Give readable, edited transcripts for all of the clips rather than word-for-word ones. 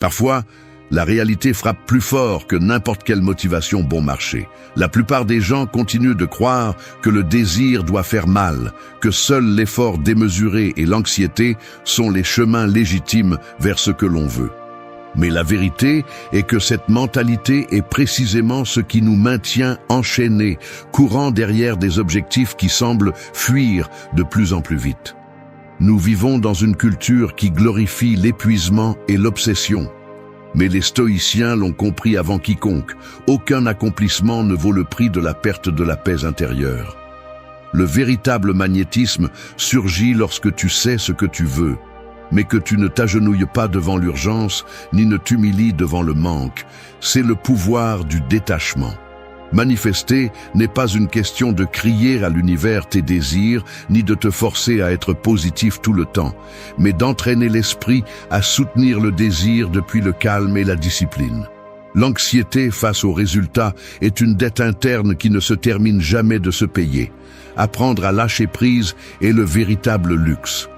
Parfois, la réalité frappe plus fort que n'importe quelle motivation bon marché. La plupart des gens continuent de croire que le désir doit faire mal, que seul l'effort démesuré et l'anxiété sont les chemins légitimes vers ce que l'on veut. Mais la vérité est que cette mentalité est précisément ce qui nous maintient enchaînés, courant derrière des objectifs qui semblent fuir de plus en plus vite. Nous vivons dans une culture qui glorifie l'épuisement et l'obsession. Mais les stoïciens l'ont compris avant quiconque. Aucun accomplissement ne vaut le prix de la perte de la paix intérieure. Le véritable magnétisme surgit lorsque tu sais ce que tu veux, mais que tu ne t'agenouilles pas devant l'urgence, ni ne t'humilies devant le manque. C'est le pouvoir du détachement. Manifester n'est pas une question de crier à l'univers tes désirs, ni de te forcer à être positif tout le temps, mais d'entraîner l'esprit à soutenir le désir depuis le calme et la discipline. L'anxiété face aux résultats est une dette interne qui ne se termine jamais de se payer. Apprendre à lâcher prise est le véritable luxe.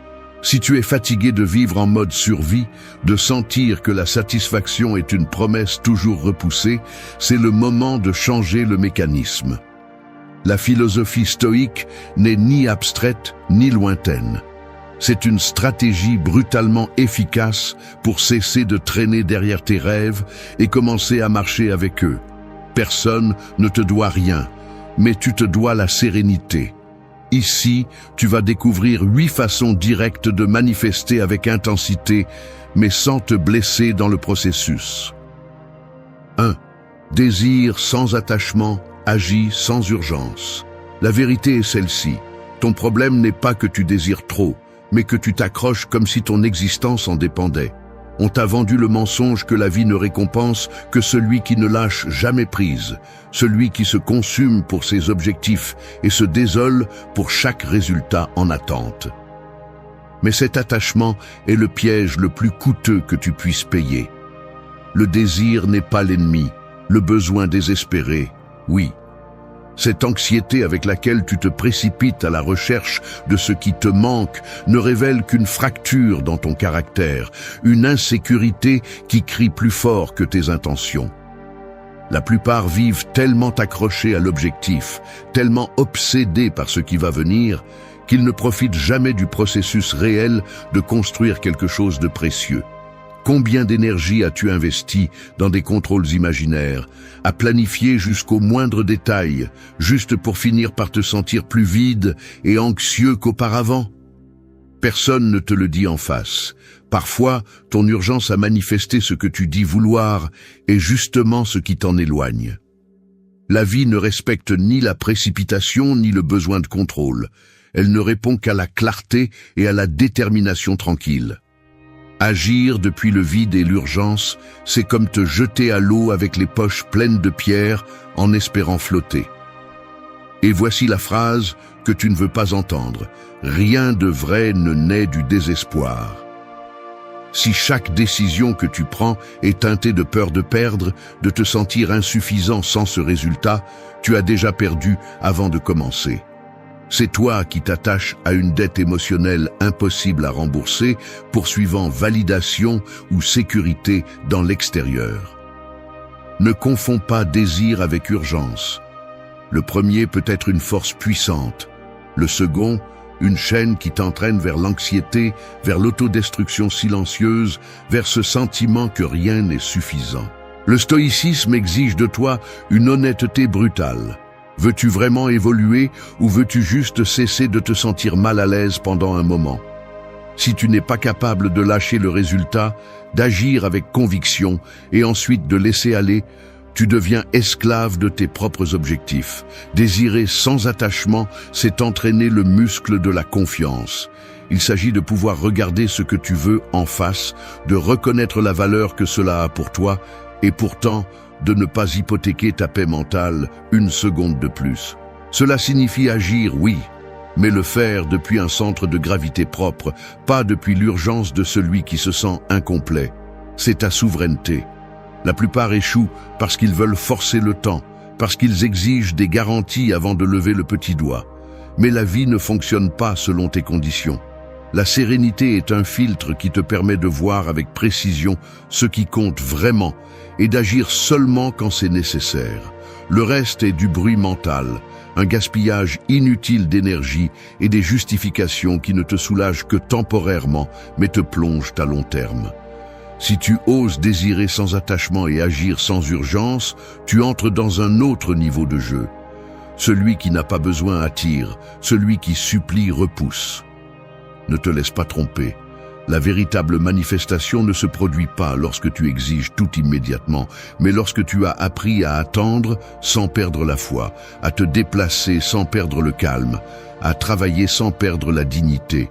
Si tu es fatigué de vivre en mode survie, de sentir que la satisfaction est une promesse toujours repoussée, c'est le moment de changer le mécanisme. La philosophie stoïque n'est ni abstraite ni lointaine. C'est une stratégie brutalement efficace pour cesser de traîner derrière tes rêves et commencer à marcher avec eux. Personne ne te doit rien, mais tu te dois la sérénité. Ici, tu vas découvrir 8 façons directes de manifester avec intensité, mais sans te blesser dans le processus. 1. Désir sans attachement, agis sans urgence. La vérité est celle-ci. Ton problème n'est pas que tu désires trop, mais que tu t'accroches comme si ton existence en dépendait. On t'a vendu le mensonge que la vie ne récompense que celui qui ne lâche jamais prise, celui qui se consume pour ses objectifs et se désole pour chaque résultat en attente. Mais cet attachement est le piège le plus coûteux que tu puisses payer. Le désir n'est pas l'ennemi, le besoin désespéré, oui. Cette anxiété avec laquelle tu te précipites à la recherche de ce qui te manque ne révèle qu'une fracture dans ton caractère, une insécurité qui crie plus fort que tes intentions. La plupart vivent tellement accrochés à l'objectif, tellement obsédés par ce qui va venir, qu'ils ne profitent jamais du processus réel de construire quelque chose de précieux. Combien d'énergie as-tu investi dans des contrôles imaginaires, à planifier jusqu'au moindre détail, juste pour finir par te sentir plus vide et anxieux qu'auparavant? Personne ne te le dit en face. Parfois, ton urgence à manifester ce que tu dis vouloir est justement ce qui t'en éloigne. La vie ne respecte ni la précipitation ni le besoin de contrôle. Elle ne répond qu'à la clarté et à la détermination tranquille. Agir depuis le vide et l'urgence, c'est comme te jeter à l'eau avec les poches pleines de pierres en espérant flotter. Et voici la phrase que tu ne veux pas entendre. Rien de vrai ne naît du désespoir. Si chaque décision que tu prends est teintée de peur de perdre, de te sentir insuffisant sans ce résultat, tu as déjà perdu avant de commencer. C'est toi qui t'attaches à une dette émotionnelle impossible à rembourser, poursuivant validation ou sécurité dans l'extérieur. Ne confonds pas désir avec urgence. Le premier peut être une force puissante. Le second, une chaîne qui t'entraîne vers l'anxiété, vers l'autodestruction silencieuse, vers ce sentiment que rien n'est suffisant. Le stoïcisme exige de toi une honnêteté brutale. Veux-tu vraiment évoluer ou veux-tu juste cesser de te sentir mal à l'aise pendant un moment? Si tu n'es pas capable de lâcher le résultat, d'agir avec conviction et ensuite de laisser aller, tu deviens esclave de tes propres objectifs. Désirer sans attachement, c'est entraîner le muscle de la confiance. Il s'agit de pouvoir regarder ce que tu veux en face, de reconnaître la valeur que cela a pour toi et pourtant, de ne pas hypothéquer ta paix mentale une seconde de plus. Cela signifie agir, oui, mais le faire depuis un centre de gravité propre, pas depuis l'urgence de celui qui se sent incomplet. C'est ta souveraineté. La plupart échouent parce qu'ils veulent forcer le temps, parce qu'ils exigent des garanties avant de lever le petit doigt. Mais la vie ne fonctionne pas selon tes conditions. La sérénité est un filtre qui te permet de voir avec précision ce qui compte vraiment et d'agir seulement quand c'est nécessaire. Le reste est du bruit mental, un gaspillage inutile d'énergie et des justifications qui ne te soulagent que temporairement, mais te plongent à long terme. Si tu oses désirer sans attachement et agir sans urgence, tu entres dans un autre niveau de jeu. Celui qui n'a pas besoin attire, celui qui supplie repousse. Ne te laisse pas tromper. La véritable manifestation ne se produit pas lorsque tu exiges tout immédiatement, mais lorsque tu as appris à attendre sans perdre la foi, à te déplacer sans perdre le calme, à travailler sans perdre la dignité.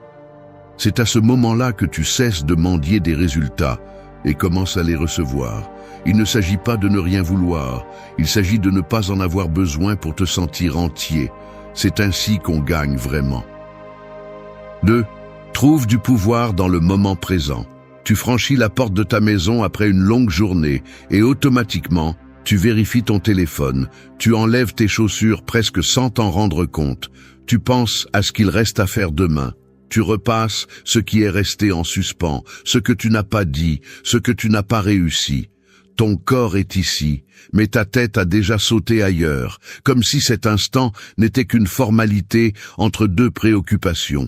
C'est à ce moment-là que tu cesses de mendier des résultats et commences à les recevoir. Il ne s'agit pas de ne rien vouloir, il s'agit de ne pas en avoir besoin pour te sentir entier. C'est ainsi qu'on gagne vraiment. 2. Trouve du pouvoir dans le moment présent. Tu franchis la porte de ta maison après une longue journée et automatiquement, tu vérifies ton téléphone, tu enlèves tes chaussures presque sans t'en rendre compte, tu penses à ce qu'il reste à faire demain. Tu repasses ce qui est resté en suspens, ce que tu n'as pas dit, ce que tu n'as pas réussi. Ton corps est ici, mais ta tête a déjà sauté ailleurs, comme si cet instant n'était qu'une formalité entre deux préoccupations.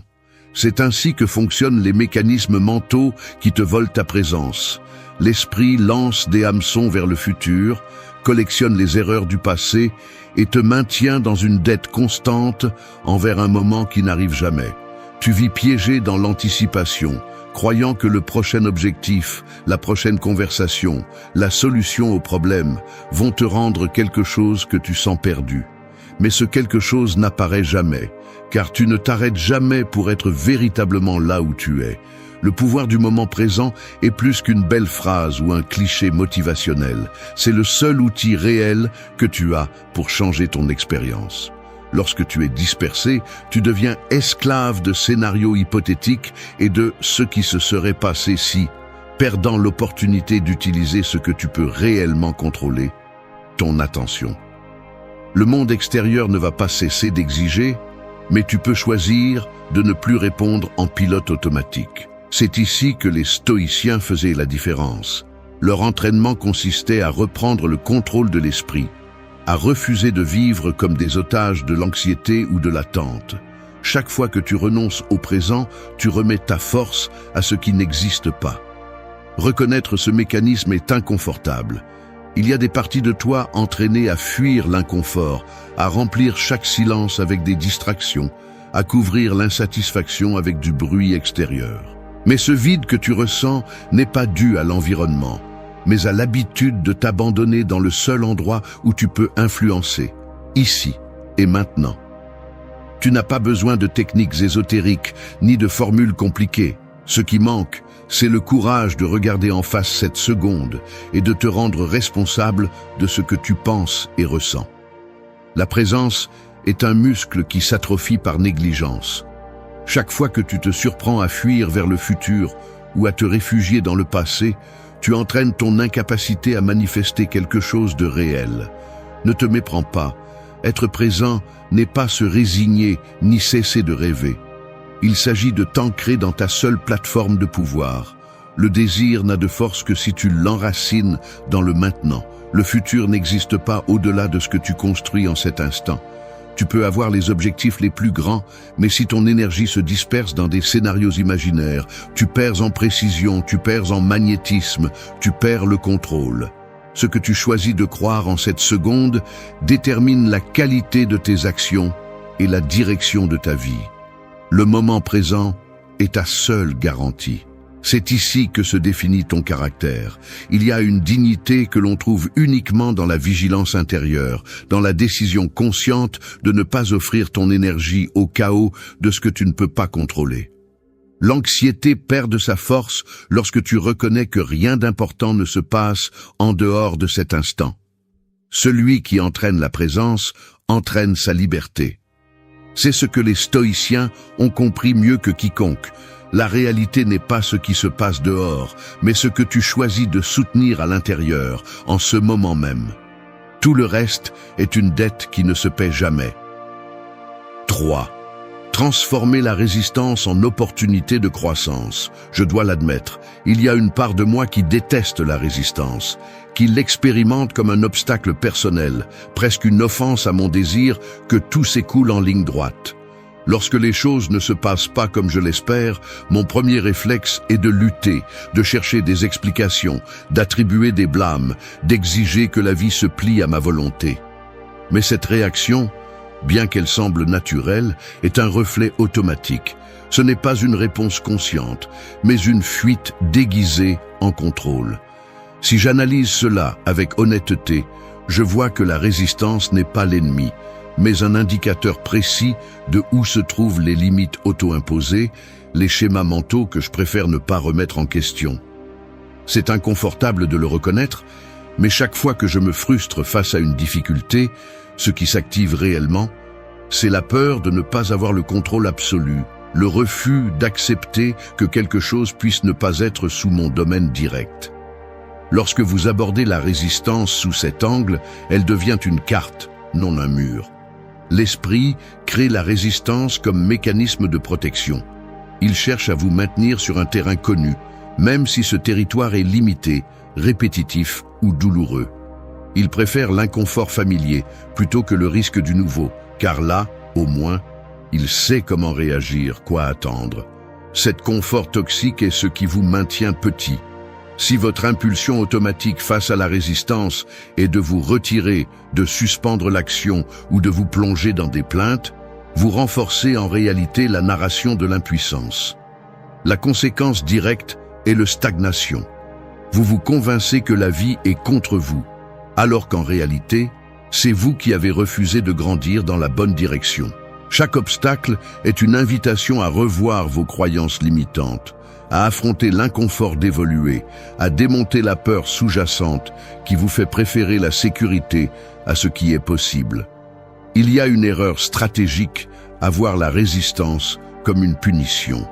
C'est ainsi que fonctionnent les mécanismes mentaux qui te volent ta présence. L'esprit lance des hameçons vers le futur, collectionne les erreurs du passé et te maintient dans une dette constante envers un moment qui n'arrive jamais. Tu vis piégé dans l'anticipation, croyant que le prochain objectif, la prochaine conversation, la solution au problème vont te rendre quelque chose que tu sens perdu. Mais ce quelque chose n'apparaît jamais, car tu ne t'arrêtes jamais pour être véritablement là où tu es. Le pouvoir du moment présent est plus qu'une belle phrase ou un cliché motivationnel. C'est le seul outil réel que tu as pour changer ton expérience. Lorsque tu es dispersé, tu deviens esclave de scénarios hypothétiques et de ce qui se serait passé si, perdant l'opportunité d'utiliser ce que tu peux réellement contrôler, ton attention. Le monde extérieur ne va pas cesser d'exiger, mais tu peux choisir de ne plus répondre en pilote automatique. C'est ici que les stoïciens faisaient la différence. Leur entraînement consistait à reprendre le contrôle de l'esprit, à refuser de vivre comme des otages de l'anxiété ou de l'attente. Chaque fois que tu renonces au présent, tu remets ta force à ce qui n'existe pas. Reconnaître ce mécanisme est inconfortable. Il y a des parties de toi entraînées à fuir l'inconfort, à remplir chaque silence avec des distractions, à couvrir l'insatisfaction avec du bruit extérieur. Mais ce vide que tu ressens n'est pas dû à l'environnement, mais à l'habitude de t'abandonner dans le seul endroit où tu peux influencer, ici et maintenant. Tu n'as pas besoin de techniques ésotériques ni de formules compliquées. Ce qui manque, c'est le courage de regarder en face cette seconde et de te rendre responsable de ce que tu penses et ressens. La présence est un muscle qui s'atrophie par négligence. Chaque fois que tu te surprends à fuir vers le futur ou à te réfugier dans le passé, tu entraînes ton incapacité à manifester quelque chose de réel. Ne te méprends pas. Être présent n'est pas se résigner ni cesser de rêver. Il s'agit de t'ancrer dans ta seule plateforme de pouvoir. Le désir n'a de force que si tu l'enracines dans le maintenant. Le futur n'existe pas au-delà de ce que tu construis en cet instant. Tu peux avoir les objectifs les plus grands, mais si ton énergie se disperse dans des scénarios imaginaires, tu perds en précision, tu perds en magnétisme, tu perds le contrôle. Ce que tu choisis de croire en cette seconde détermine la qualité de tes actions et la direction de ta vie. Le moment présent est ta seule garantie. C'est ici que se définit ton caractère. Il y a une dignité que l'on trouve uniquement dans la vigilance intérieure, dans la décision consciente de ne pas offrir ton énergie au chaos de ce que tu ne peux pas contrôler. L'anxiété perd de sa force lorsque tu reconnais que rien d'important ne se passe en dehors de cet instant. Celui qui entraîne la présence entraîne sa liberté. C'est ce que les stoïciens ont compris mieux que quiconque. La réalité n'est pas ce qui se passe dehors, mais ce que tu choisis de soutenir à l'intérieur, en ce moment même. Tout le reste est une dette qui ne se paie jamais. 3. Transformer la résistance en opportunité de croissance. Je dois l'admettre, il y a une part de moi qui déteste la résistance, qui l'expérimente comme un obstacle personnel, presque une offense à mon désir que tout s'écoule en ligne droite. Lorsque les choses ne se passent pas comme je l'espère, mon premier réflexe est de lutter, de chercher des explications, d'attribuer des blâmes, d'exiger que la vie se plie à ma volonté. Mais cette réaction, bien qu'elle semble naturelle, est un reflet automatique. Ce n'est pas une réponse consciente, mais une fuite déguisée en contrôle. Si j'analyse cela avec honnêteté, je vois que la résistance n'est pas l'ennemi, mais un indicateur précis de où se trouvent les limites auto-imposées, les schémas mentaux que je préfère ne pas remettre en question. C'est inconfortable de le reconnaître, mais chaque fois que je me frustre face à une difficulté, ce qui s'active réellement, c'est la peur de ne pas avoir le contrôle absolu, le refus d'accepter que quelque chose puisse ne pas être sous mon domaine direct. Lorsque vous abordez la résistance sous cet angle, elle devient une carte, non un mur. L'esprit crée la résistance comme mécanisme de protection. Il cherche à vous maintenir sur un terrain connu, même si ce territoire est limité, répétitif ou douloureux. Il préfère l'inconfort familier plutôt que le risque du nouveau, car là, au moins, il sait comment réagir, quoi attendre. Cet confort toxique est ce qui vous maintient petit. Si votre impulsion automatique face à la résistance est de vous retirer, de suspendre l'action ou de vous plonger dans des plaintes, vous renforcez en réalité la narration de l'impuissance. La conséquence directe est le stagnation. Vous vous convainquez que la vie est contre vous, alors qu'en réalité, c'est vous qui avez refusé de grandir dans la bonne direction. Chaque obstacle est une invitation à revoir vos croyances limitantes, à affronter l'inconfort d'évoluer, à démonter la peur sous-jacente qui vous fait préférer la sécurité à ce qui est possible. Il y a une erreur stratégique à voir la résistance comme une punition.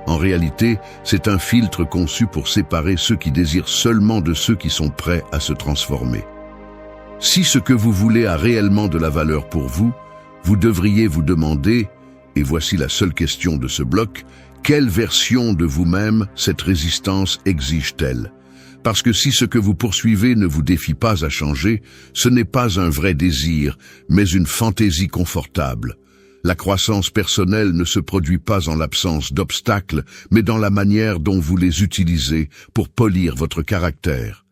En réalité, c'est un filtre conçu pour séparer ceux qui désirent seulement de ceux qui sont prêts à se transformer. Si ce que vous voulez a réellement de la valeur pour vous, vous devriez vous demander, et voici la seule question de ce bloc, quelle version de vous-même cette résistance exige-t-elle? Parce que si ce que vous poursuivez ne vous défie pas à changer, ce n'est pas un vrai désir, mais une fantaisie confortable. La croissance personnelle ne se produit pas en l'absence d'obstacles, mais dans la manière dont vous les utilisez pour polir votre caractère.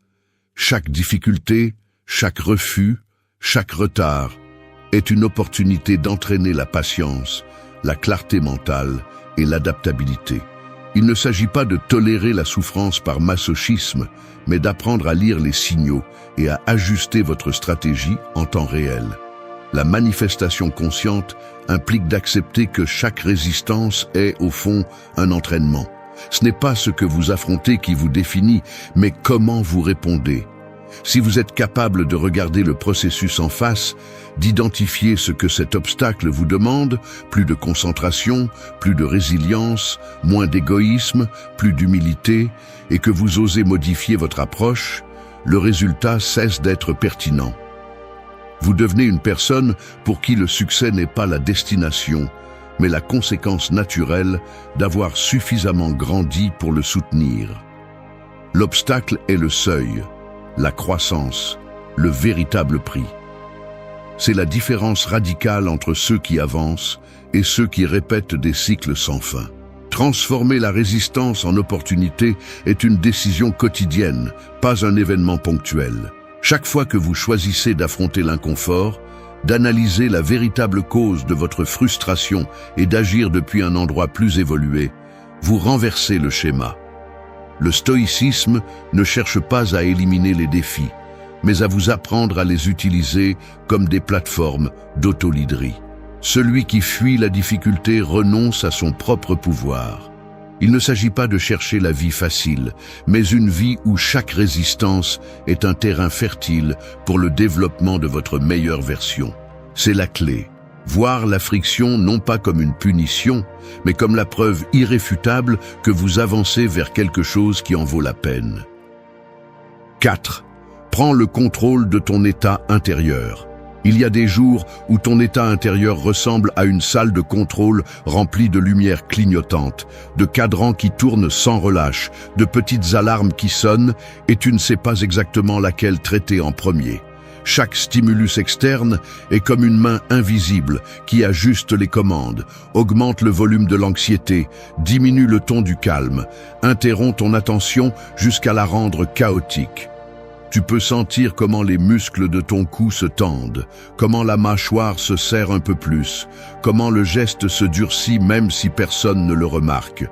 Chaque difficulté, chaque refus, chaque retard est une opportunité d'entraîner la patience, la clarté mentale et l'adaptabilité. Il ne s'agit pas de tolérer la souffrance par masochisme, mais d'apprendre à lire les signaux et à ajuster votre stratégie en temps réel. La manifestation consciente implique d'accepter que chaque résistance est, au fond, un entraînement. Ce n'est pas ce que vous affrontez qui vous définit, mais comment vous répondez. Si vous êtes capable de regarder le processus en face, d'identifier ce que cet obstacle vous demande, plus de concentration, plus de résilience, moins d'égoïsme, plus d'humilité, et que vous osez modifier votre approche, le résultat cesse d'être pertinent. Vous devenez une personne pour qui le succès n'est pas la destination, mais la conséquence naturelle d'avoir suffisamment grandi pour le soutenir. L'obstacle est le seuil, la croissance, le véritable prix. C'est la différence radicale entre ceux qui avancent et ceux qui répètent des cycles sans fin. Transformer la résistance en opportunité est une décision quotidienne, pas un événement ponctuel. Chaque fois que vous choisissez d'affronter l'inconfort, d'analyser la véritable cause de votre frustration et d'agir depuis un endroit plus évolué, vous renversez le schéma. Le stoïcisme ne cherche pas à éliminer les défis, mais à vous apprendre à les utiliser comme des plateformes d'auto-leaderie. Celui qui fuit la difficulté renonce à son propre pouvoir. Il ne s'agit pas de chercher la vie facile, mais une vie où chaque résistance est un terrain fertile pour le développement de votre meilleure version. C'est la clé. Voir la friction non pas comme une punition, mais comme la preuve irréfutable que vous avancez vers quelque chose qui en vaut la peine. 4. Prends le contrôle de ton état intérieur. Il y a des jours où ton état intérieur ressemble à une salle de contrôle remplie de lumières clignotantes, de cadrans qui tournent sans relâche, de petites alarmes qui sonnent et tu ne sais pas exactement laquelle traiter en premier. Chaque stimulus externe est comme une main invisible qui ajuste les commandes, augmente le volume de l'anxiété, diminue le ton du calme, interrompt ton attention jusqu'à la rendre chaotique. Tu peux sentir comment les muscles de ton cou se tendent, comment la mâchoire se serre un peu plus, comment le geste se durcit même si personne ne le remarque.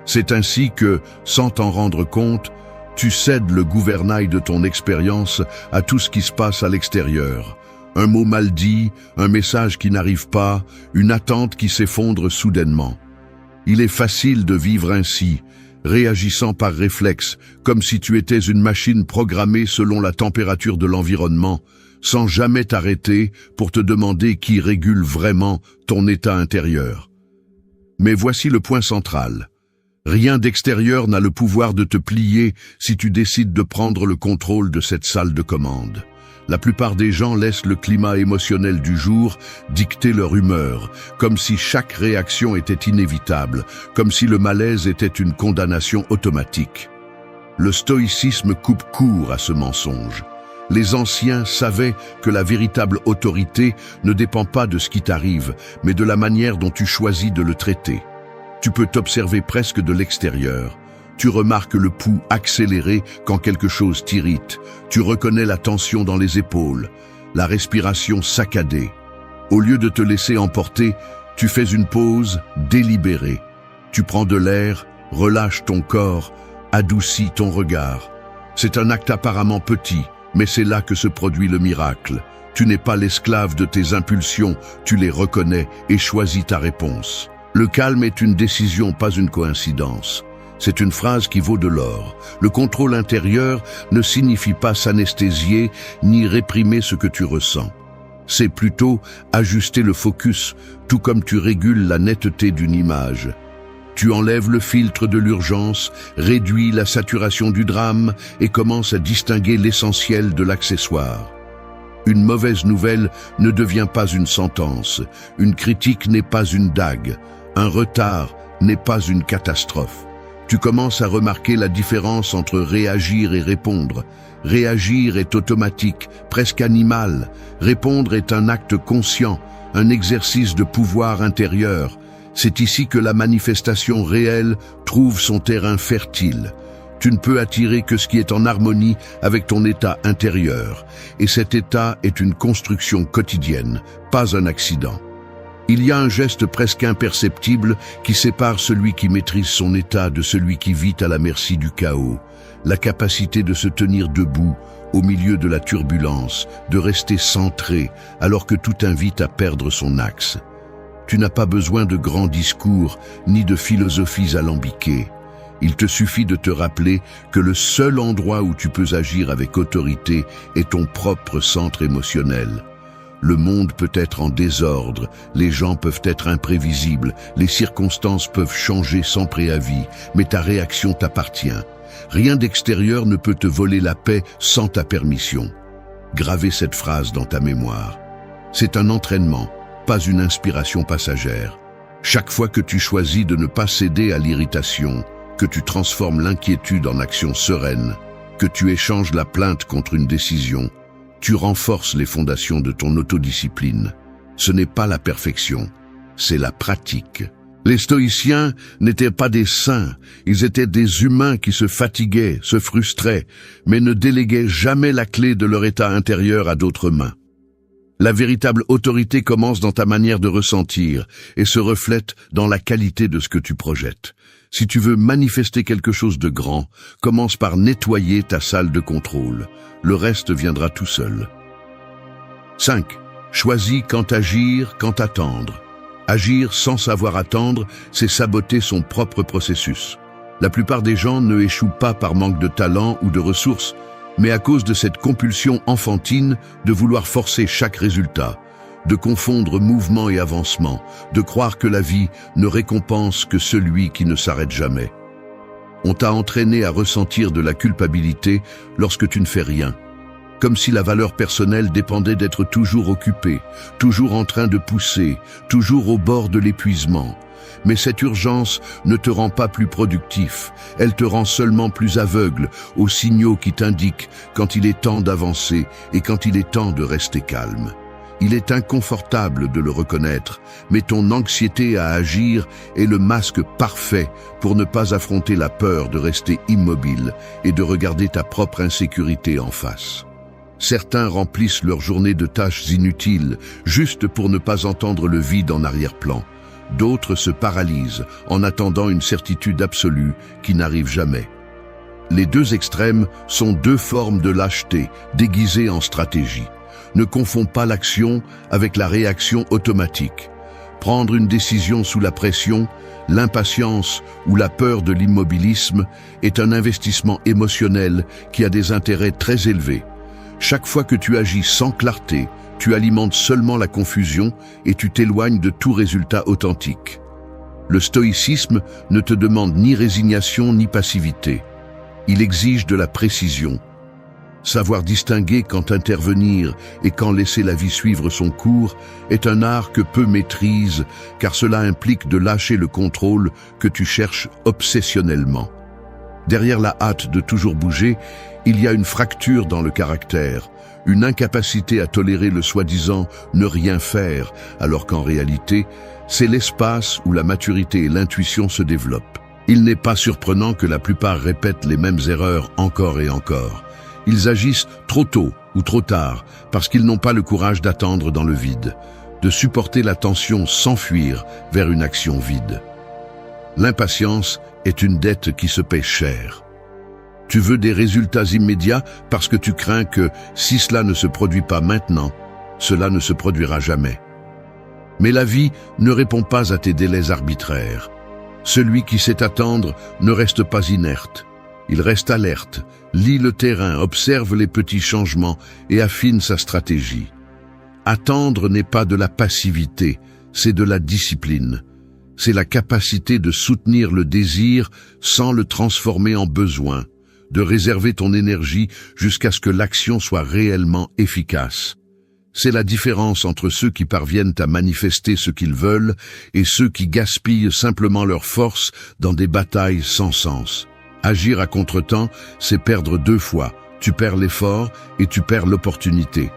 C'est ainsi que, sans t'en rendre compte, tu cèdes le gouvernail de ton expérience à tout ce qui se passe à l'extérieur. Un mot mal dit, un message qui n'arrive pas, une attente qui s'effondre soudainement. Il est facile de vivre ainsi, réagissant par réflexe, comme si tu étais une machine programmée selon la température de l'environnement, sans jamais t'arrêter pour te demander qui régule vraiment ton état intérieur. Mais voici le point central. Rien d'extérieur n'a le pouvoir de te plier si tu décides de prendre le contrôle de cette salle de commande. La plupart des gens laissent le climat émotionnel du jour dicter leur humeur, comme si chaque réaction était inévitable, comme si le malaise était une condamnation automatique. Le stoïcisme coupe court à ce mensonge. Les anciens savaient que la véritable autorité ne dépend pas de ce qui t'arrive, mais de la manière dont tu choisis de le traiter. Tu peux t'observer presque de l'extérieur. Tu remarques le pouls accéléré quand quelque chose t'irrite. Tu reconnais la tension dans les épaules, la respiration saccadée. Au lieu de te laisser emporter, tu fais une pause délibérée. Tu prends de l'air, relâches ton corps, adoucis ton regard. C'est un acte apparemment petit, mais c'est là que se produit le miracle. Tu n'es pas l'esclave de tes impulsions, tu les reconnais et choisis ta réponse. Le calme est une décision, pas une coïncidence. C'est une phrase qui vaut de l'or. Le contrôle intérieur ne signifie pas s'anesthésier ni réprimer ce que tu ressens. C'est plutôt ajuster le focus, tout comme tu régules la netteté d'une image. Tu enlèves le filtre de l'urgence, réduis la saturation du drame et commences à distinguer l'essentiel de l'accessoire. Une mauvaise nouvelle ne devient pas une sentence, une critique n'est pas une dague, un retard n'est pas une catastrophe. Tu commences à remarquer la différence entre réagir et répondre. Réagir est automatique, presque animal. Répondre est un acte conscient, un exercice de pouvoir intérieur. C'est ici que la manifestation réelle trouve son terrain fertile. Tu ne peux attirer que ce qui est en harmonie avec ton état intérieur. Et cet état est une construction quotidienne, pas un accident. Il y a un geste presque imperceptible qui sépare celui qui maîtrise son état de celui qui vit à la merci du chaos. La capacité de se tenir debout au milieu de la turbulence, de rester centré alors que tout invite à perdre son axe. Tu n'as pas besoin de grands discours ni de philosophies alambiquées. Il te suffit de te rappeler que le seul endroit où tu peux agir avec autorité est ton propre centre émotionnel. Le monde peut être en désordre, les gens peuvent être imprévisibles, les circonstances peuvent changer sans préavis, mais ta réaction t'appartient. Rien d'extérieur ne peut te voler la paix sans ta permission. Gravez cette phrase dans ta mémoire. C'est un entraînement, pas une inspiration passagère. Chaque fois que tu choisis de ne pas céder à l'irritation, que tu transformes l'inquiétude en action sereine, que tu échanges la plainte contre une décision, tu renforces les fondations de ton autodiscipline. Ce n'est pas la perfection, c'est la pratique. Les stoïciens n'étaient pas des saints, ils étaient des humains qui se fatiguaient, se frustraient, mais ne déléguaient jamais la clé de leur état intérieur à d'autres mains. La véritable autorité commence dans ta manière de ressentir et se reflète dans la qualité de ce que tu projettes. Si tu veux manifester quelque chose de grand, commence par nettoyer ta salle de contrôle. Le reste viendra tout seul. 5. Choisis quand agir, quand attendre. Agir sans savoir attendre, c'est saboter son propre processus. La plupart des gens ne échouent pas par manque de talent ou de ressources, mais à cause de cette compulsion enfantine de vouloir forcer chaque résultat, de confondre mouvement et avancement, de croire que la vie ne récompense que celui qui ne s'arrête jamais. On t'a entraîné à ressentir de la culpabilité lorsque tu ne fais rien. comme si la valeur personnelle dépendait d'être toujours occupé, toujours en train de pousser, toujours au bord de l'épuisement. Mais cette urgence ne te rend pas plus productif, elle te rend seulement plus aveugle aux signaux qui t'indiquent quand il est temps d'avancer et quand il est temps de rester calme. Il est inconfortable de le reconnaître, mais ton anxiété à agir est le masque parfait pour ne pas affronter la peur de rester immobile et de regarder ta propre insécurité en face. Certains remplissent leur journée de tâches inutiles, juste pour ne pas entendre le vide en arrière-plan. D'autres se paralysent en attendant une certitude absolue qui n'arrive jamais. Les deux extrêmes sont deux formes de lâcheté déguisées en stratégie. Ne confonds pas l'action avec la réaction automatique. Prendre une décision sous la pression, l'impatience ou la peur de l'immobilisme est un investissement émotionnel qui a des intérêts très élevés. Chaque fois que tu agis sans clarté, tu alimentes seulement la confusion et tu t'éloignes de tout résultat authentique. Le stoïcisme ne te demande ni résignation ni passivité. Il exige de la précision. Savoir distinguer quand intervenir et quand laisser la vie suivre son cours est un art que peu maîtrisent, car cela implique de lâcher le contrôle que tu cherches obsessionnellement. Derrière la hâte de toujours bouger, il y a une fracture dans le caractère, une incapacité à tolérer le soi-disant ne rien faire, alors qu'en réalité, c'est l'espace où la maturité et l'intuition se développent. Il n'est pas surprenant que la plupart répètent les mêmes erreurs encore et encore. Ils agissent trop tôt ou trop tard parce qu'ils n'ont pas le courage d'attendre dans le vide, de supporter la tension sans fuir vers une action vide. L'impatience est une dette qui se paie cher. Tu veux des résultats immédiats parce que tu crains que, si cela ne se produit pas maintenant, cela ne se produira jamais. Mais la vie ne répond pas à tes délais arbitraires. Celui qui sait attendre ne reste pas inerte. Il reste alerte, lit le terrain, observe les petits changements et affine sa stratégie. Attendre n'est pas de la passivité, c'est de la discipline. C'est la capacité de soutenir le désir sans le transformer en besoin, de réserver ton énergie jusqu'à ce que l'action soit réellement efficace. C'est la différence entre ceux qui parviennent à manifester ce qu'ils veulent et ceux qui gaspillent simplement leur force dans des batailles sans sens. Agir à contretemps, c'est perdre deux fois. Tu perds l'effort et tu perds l'opportunité.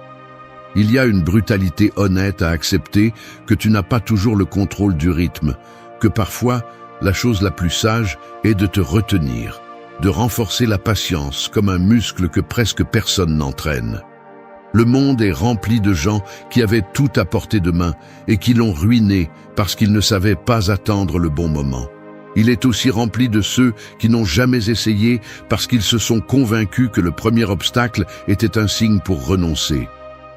Il y a une brutalité honnête à accepter que tu n'as pas toujours le contrôle du rythme, que parfois, la chose la plus sage est de te retenir, de renforcer la patience comme un muscle que presque personne n'entraîne. Le monde est rempli de gens qui avaient tout à portée de main et qui l'ont ruiné parce qu'ils ne savaient pas attendre le bon moment. Il est aussi rempli de ceux qui n'ont jamais essayé parce qu'ils se sont convaincus que le premier obstacle était un signe pour renoncer.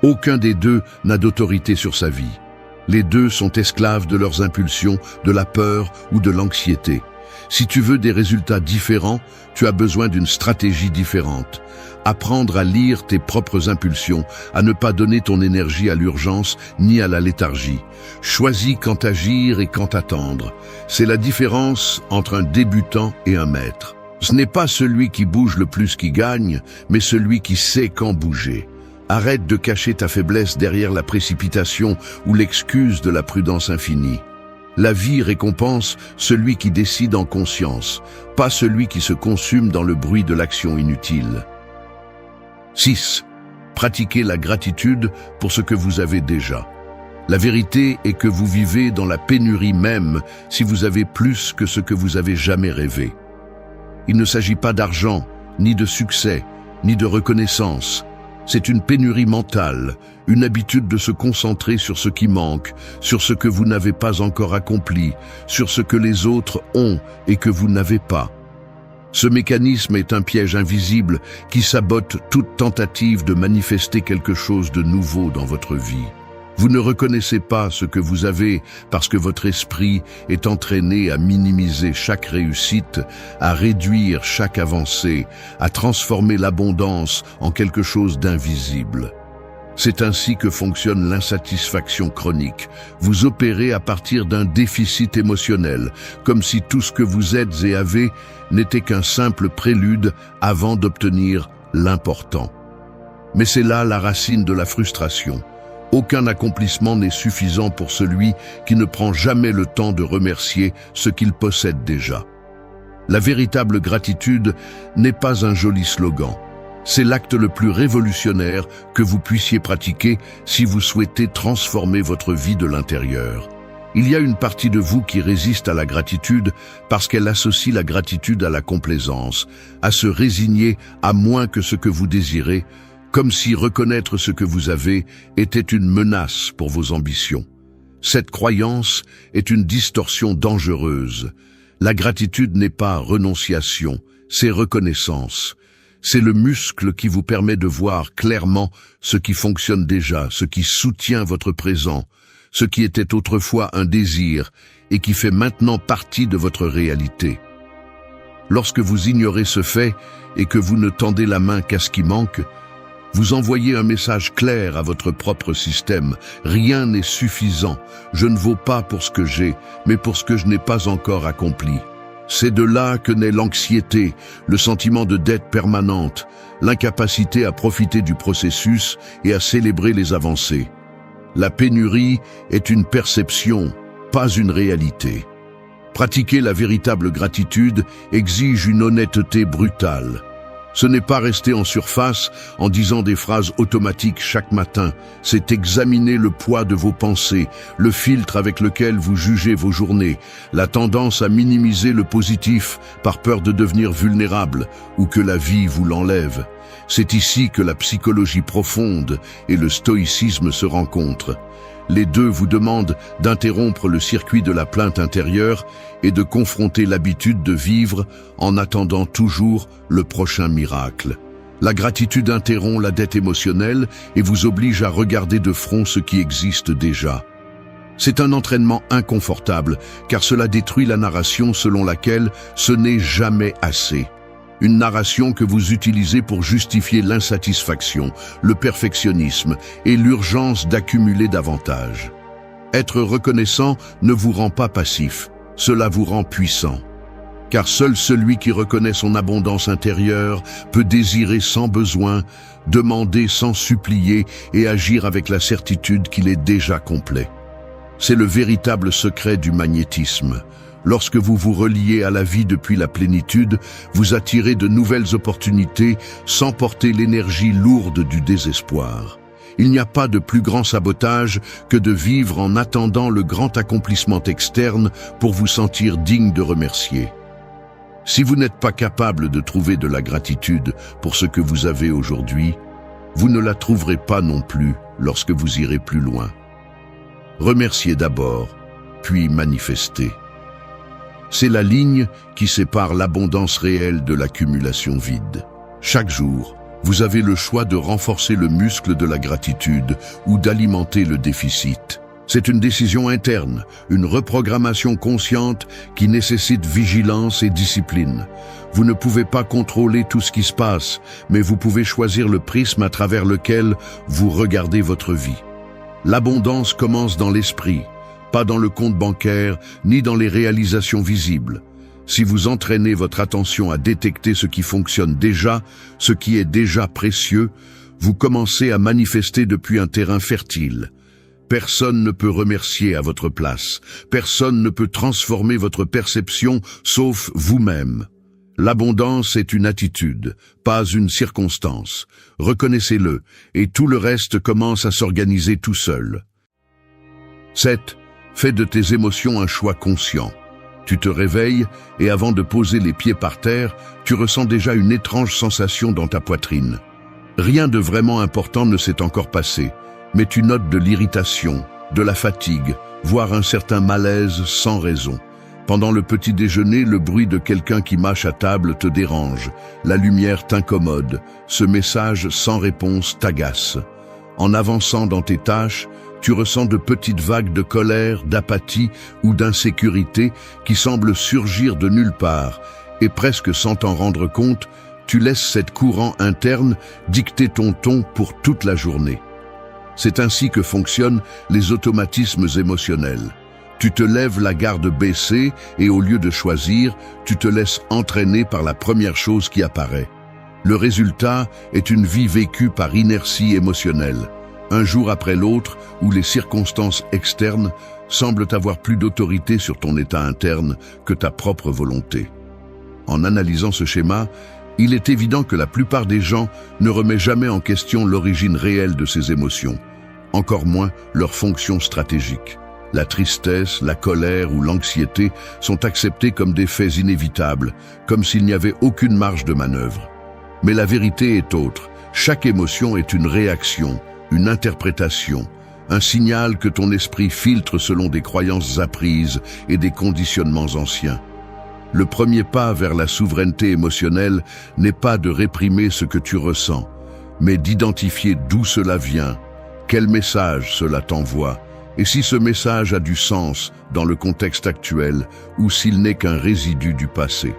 Aucun des deux n'a d'autorité sur sa vie. Les deux sont esclaves de leurs impulsions, de la peur ou de l'anxiété. Si tu veux des résultats différents, tu as besoin d'une stratégie différente. Apprendre à lire tes propres impulsions, à ne pas donner ton énergie à l'urgence ni à la léthargie. Choisis quand agir et quand attendre. C'est la différence entre un débutant et un maître. Ce n'est pas celui qui bouge le plus qui gagne, mais celui qui sait quand bouger. Arrête de cacher ta faiblesse derrière la précipitation ou l'excuse de la prudence infinie. La vie récompense celui qui décide en conscience, pas celui qui se consume dans le bruit de l'action inutile. 6. Pratiquez la gratitude pour ce que vous avez déjà. La vérité est que vous vivez dans la pénurie même si vous avez plus que ce que vous avez jamais rêvé. Il ne s'agit pas d'argent, ni de succès, ni de reconnaissance. C'est une pénurie mentale, une habitude de se concentrer sur ce qui manque, sur ce que vous n'avez pas encore accompli, sur ce que les autres ont et que vous n'avez pas. Ce mécanisme est un piège invisible qui sabote toute tentative de manifester quelque chose de nouveau dans votre vie. Vous ne reconnaissez pas ce que vous avez parce que votre esprit est entraîné à minimiser chaque réussite, à réduire chaque avancée, à transformer l'abondance en quelque chose d'invisible. C'est ainsi que fonctionne l'insatisfaction chronique. Vous opérez à partir d'un déficit émotionnel, comme si tout ce que vous êtes et avez n'était qu'un simple prélude avant d'obtenir l'important. Mais c'est là la racine de la frustration. Aucun accomplissement n'est suffisant pour celui qui ne prend jamais le temps de remercier ce qu'il possède déjà. La véritable gratitude n'est pas un joli slogan. C'est l'acte le plus révolutionnaire que vous puissiez pratiquer si vous souhaitez transformer votre vie de l'intérieur. Il y a une partie de vous qui résiste à la gratitude parce qu'elle associe la gratitude à la complaisance, à se résigner à moins que ce que vous désirez, comme si reconnaître ce que vous avez était une menace pour vos ambitions. Cette croyance est une distorsion dangereuse. La gratitude n'est pas renonciation, c'est reconnaissance. C'est le muscle qui vous permet de voir clairement ce qui fonctionne déjà, ce qui soutient votre présent, ce qui était autrefois un désir et qui fait maintenant partie de votre réalité. Lorsque vous ignorez ce fait et que vous ne tendez la main qu'à ce qui manque, vous envoyez un message clair à votre propre système. Rien n'est suffisant. Je ne vaux pas pour ce que j'ai, mais pour ce que je n'ai pas encore accompli. C'est de là que naît l'anxiété, le sentiment de dette permanente, l'incapacité à profiter du processus et à célébrer les avancées. La pénurie est une perception, pas une réalité. Pratiquer la véritable gratitude exige une honnêteté brutale. Ce n'est pas rester en surface en disant des phrases automatiques chaque matin, c'est examiner le poids de vos pensées, le filtre avec lequel vous jugez vos journées, la tendance à minimiser le positif par peur de devenir vulnérable ou que la vie vous l'enlève. C'est ici que la psychologie profonde et le stoïcisme se rencontrent. Les deux vous demandent d'interrompre le circuit de la plainte intérieure et de confronter l'habitude de vivre en attendant toujours le prochain miracle. La gratitude interrompt la dette émotionnelle et vous oblige à regarder de front ce qui existe déjà. C'est un entraînement inconfortable car cela détruit la narration selon laquelle ce n'est jamais assez. Une narration que vous utilisez pour justifier l'insatisfaction, le perfectionnisme et l'urgence d'accumuler davantage. Être reconnaissant ne vous rend pas passif, cela vous rend puissant. Car seul celui qui reconnaît son abondance intérieure peut désirer sans besoin, demander sans supplier et agir avec la certitude qu'il est déjà complet. C'est le véritable secret du magnétisme. Lorsque vous vous reliez à la vie depuis la plénitude, vous attirez de nouvelles opportunités sans porter l'énergie lourde du désespoir. Il n'y a pas de plus grand sabotage que de vivre en attendant le grand accomplissement externe pour vous sentir digne de remercier. Si vous n'êtes pas capable de trouver de la gratitude pour ce que vous avez aujourd'hui, vous ne la trouverez pas non plus lorsque vous irez plus loin. Remerciez d'abord, puis manifestez. C'est la ligne qui sépare l'abondance réelle de l'accumulation vide. Chaque jour, vous avez le choix de renforcer le muscle de la gratitude ou d'alimenter le déficit. C'est une décision interne, une reprogrammation consciente qui nécessite vigilance et discipline. Vous ne pouvez pas contrôler tout ce qui se passe, mais vous pouvez choisir le prisme à travers lequel vous regardez votre vie. L'abondance commence dans l'esprit, pas dans le compte bancaire, ni dans les réalisations visibles. Si vous entraînez votre attention à détecter ce qui fonctionne déjà, ce qui est déjà précieux, vous commencez à manifester depuis un terrain fertile. Personne ne peut remercier à votre place. Personne ne peut transformer votre perception sauf vous-même. L'abondance est une attitude, pas une circonstance. Reconnaissez-le, et tout le reste commence à s'organiser tout seul. 7. Fais de tes émotions un choix conscient. Tu te réveilles et avant de poser les pieds par terre, tu ressens déjà une étrange sensation dans ta poitrine. Rien de vraiment important ne s'est encore passé, mais tu notes de l'irritation, de la fatigue, voire un certain malaise sans raison. Pendant le petit déjeuner, le bruit de quelqu'un qui mâche à table te dérange. La lumière t'incommode. Ce message sans réponse t'agace. En avançant dans tes tâches, tu ressens de petites vagues de colère, d'apathie ou d'insécurité qui semblent surgir de nulle part. Et presque sans t'en rendre compte, tu laisses cette courant interne dicter ton ton pour toute la journée. C'est ainsi que fonctionnent les automatismes émotionnels. Tu te lèves la garde baissée et au lieu de choisir, tu te laisses entraîner par la première chose qui apparaît. Le résultat est une vie vécue par inertie émotionnelle, un jour après l'autre où les circonstances externes semblent avoir plus d'autorité sur ton état interne que ta propre volonté. En analysant ce schéma, il est évident que la plupart des gens ne remet jamais en question l'origine réelle de ces émotions, encore moins leur fonction stratégique. La tristesse, la colère ou l'anxiété sont acceptés comme des faits inévitables, comme s'il n'y avait aucune marge de manœuvre. Mais la vérité est autre. Chaque émotion est une réaction, une interprétation, un signal que ton esprit filtre selon des croyances apprises et des conditionnements anciens. Le premier pas vers la souveraineté émotionnelle n'est pas de réprimer ce que tu ressens, mais d'identifier d'où cela vient, quel message cela t'envoie, et si ce message a du sens dans le contexte actuel ou s'il n'est qu'un résidu du passé.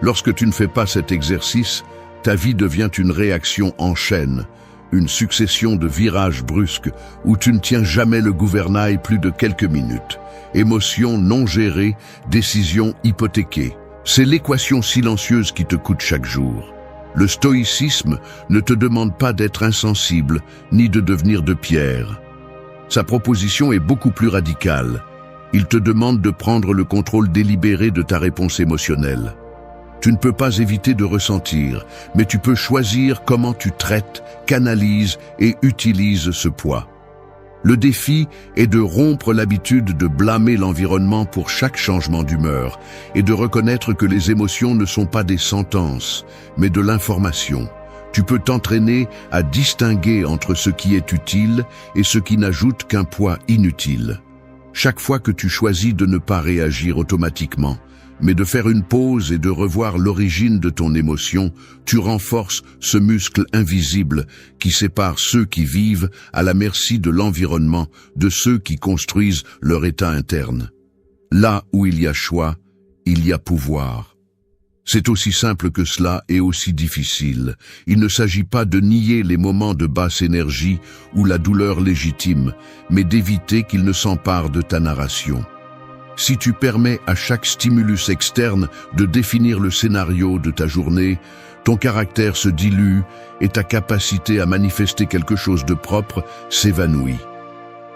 Lorsque tu ne fais pas cet exercice, ta vie devient une réaction en chaîne, une succession de virages brusques où tu ne tiens jamais le gouvernail plus de quelques minutes. Émotions non gérées, décisions hypothéquées. C'est l'équation silencieuse qui te coûte chaque jour. Le stoïcisme ne te demande pas d'être insensible, ni de devenir de pierre. Sa proposition est beaucoup plus radicale. Il te demande de prendre le contrôle délibéré de ta réponse émotionnelle. Tu ne peux pas éviter de ressentir, mais tu peux choisir comment tu traites, canalises et utilises ce poids. Le défi est de rompre l'habitude de blâmer l'environnement pour chaque changement d'humeur et de reconnaître que les émotions ne sont pas des sentences, mais de l'information. Tu peux t'entraîner à distinguer entre ce qui est utile et ce qui n'ajoute qu'un poids inutile. Chaque fois que tu choisis de ne pas réagir automatiquement, mais de faire une pause et de revoir l'origine de ton émotion, tu renforces ce muscle invisible qui sépare ceux qui vivent à la merci de l'environnement de ceux qui construisent leur état interne. Là où il y a choix, il y a pouvoir. C'est aussi simple que cela et aussi difficile. Il ne s'agit pas de nier les moments de basse énergie ou la douleur légitime, mais d'éviter qu'ils ne s'emparent de ta narration. Si tu permets à chaque stimulus externe de définir le scénario de ta journée, ton caractère se dilue et ta capacité à manifester quelque chose de propre s'évanouit.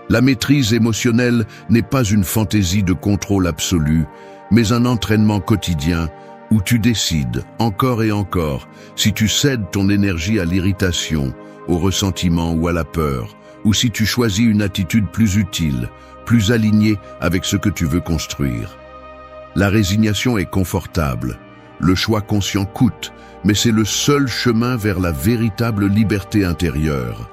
La maîtrise émotionnelle n'est pas une fantaisie de contrôle absolu, mais un entraînement quotidien où tu décides, encore et encore, si tu cèdes ton énergie à l'irritation, au ressentiment ou à la peur, ou si tu choisis une attitude plus utile, plus alignée avec ce que tu veux construire. La résignation est confortable, le choix conscient coûte, mais c'est le seul chemin vers la véritable liberté intérieure.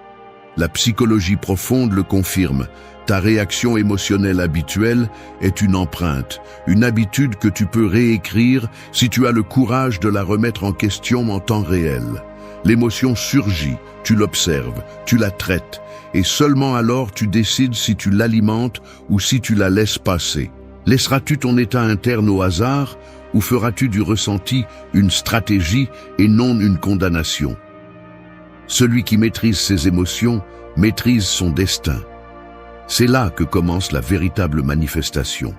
La psychologie profonde le confirme. Ta réaction émotionnelle habituelle est une empreinte, une habitude que tu peux réécrire si tu as le courage de la remettre en question en temps réel. L'émotion surgit, tu l'observes, tu la traites, et seulement alors tu décides si tu l'alimentes ou si tu la laisses passer. Laisseras-tu ton état interne au hasard ou feras-tu du ressenti une stratégie et non une condamnation? Celui qui maîtrise ses émotions maîtrise son destin. C'est là que commence la véritable manifestation.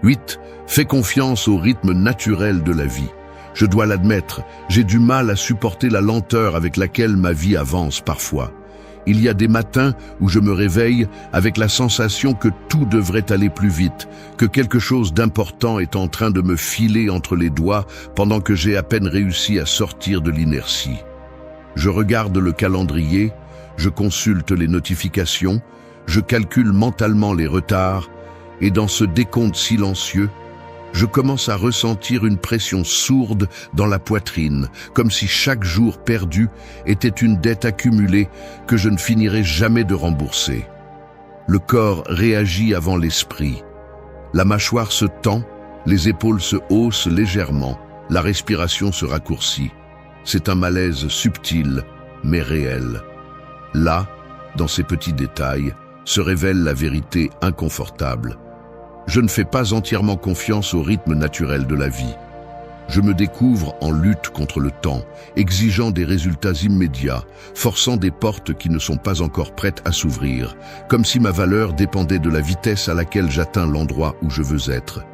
8. Fais confiance au rythme naturel de la vie. Je dois l'admettre, j'ai du mal à supporter la lenteur avec laquelle ma vie avance parfois. Il y a des matins où je me réveille avec la sensation que tout devrait aller plus vite, que quelque chose d'important est en train de me filer entre les doigts pendant que j'ai à peine réussi à sortir de l'inertie. Je regarde le calendrier, je consulte les notifications, je calcule mentalement les retards, et dans ce décompte silencieux, je commence à ressentir une pression sourde dans la poitrine, comme si chaque jour perdu était une dette accumulée que je ne finirais jamais de rembourser. Le corps réagit avant l'esprit. La mâchoire se tend, les épaules se haussent légèrement, la respiration se raccourcit. C'est un malaise subtil, mais réel. Là, dans ces petits détails, se révèle la vérité inconfortable. Je ne fais pas entièrement confiance au rythme naturel de la vie. Je me découvre en lutte contre le temps, exigeant des résultats immédiats, forçant des portes qui ne sont pas encore prêtes à s'ouvrir, comme si ma valeur dépendait de la vitesse à laquelle j'atteins l'endroit où je veux être.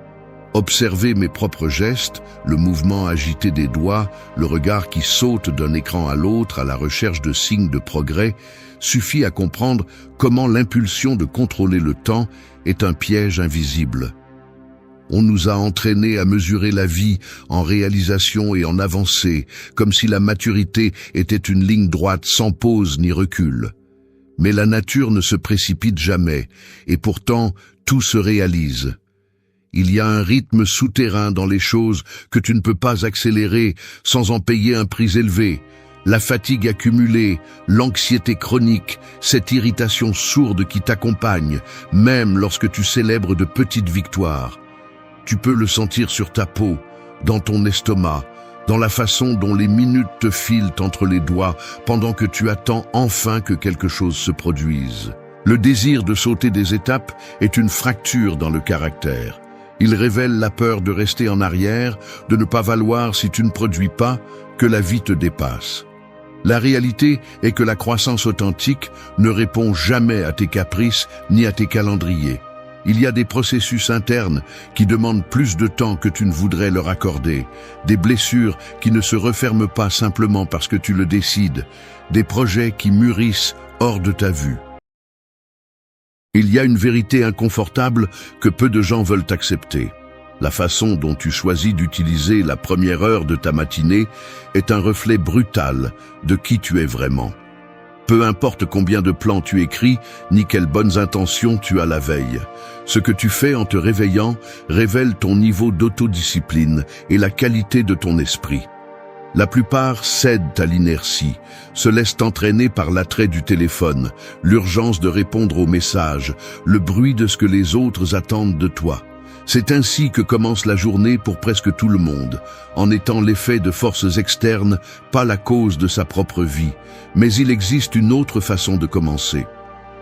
Observer mes propres gestes, le mouvement agité des doigts, le regard qui saute d'un écran à l'autre à la recherche de signes de progrès, suffit à comprendre comment l'impulsion de contrôler le temps est un piège invisible. On nous a entraînés à mesurer la vie en réalisation et en avancée, comme si la maturité était une ligne droite sans pause ni recul. Mais la nature ne se précipite jamais, et pourtant tout se réalise. Il y a un rythme souterrain dans les choses que tu ne peux pas accélérer sans en payer un prix élevé. La fatigue accumulée, l'anxiété chronique, cette irritation sourde qui t'accompagne, même lorsque tu célèbres de petites victoires. Tu peux le sentir sur ta peau, dans ton estomac, dans la façon dont les minutes te filent entre les doigts pendant que tu attends enfin que quelque chose se produise. Le désir de sauter des étapes est une fracture dans le caractère. Il révèle la peur de rester en arrière, de ne pas valoir si tu ne produis pas, que la vie te dépasse. La réalité est que la croissance authentique ne répond jamais à tes caprices ni à tes calendriers. Il y a des processus internes qui demandent plus de temps que tu ne voudrais leur accorder, des blessures qui ne se referment pas simplement parce que tu le décides, des projets qui mûrissent hors de ta vue. Il y a une vérité inconfortable que peu de gens veulent accepter. La façon dont tu choisis d'utiliser la première heure de ta matinée est un reflet brutal de qui tu es vraiment. Peu importe combien de plans tu écris, ni quelles bonnes intentions tu as la veille. Ce que tu fais en te réveillant révèle ton niveau d'autodiscipline et la qualité de ton esprit. La plupart cèdent à l'inertie, se laissent entraîner par l'attrait du téléphone, l'urgence de répondre aux messages, le bruit de ce que les autres attendent de toi. C'est ainsi que commence la journée pour presque tout le monde, en étant l'effet de forces externes, pas la cause de sa propre vie. Mais il existe une autre façon de commencer.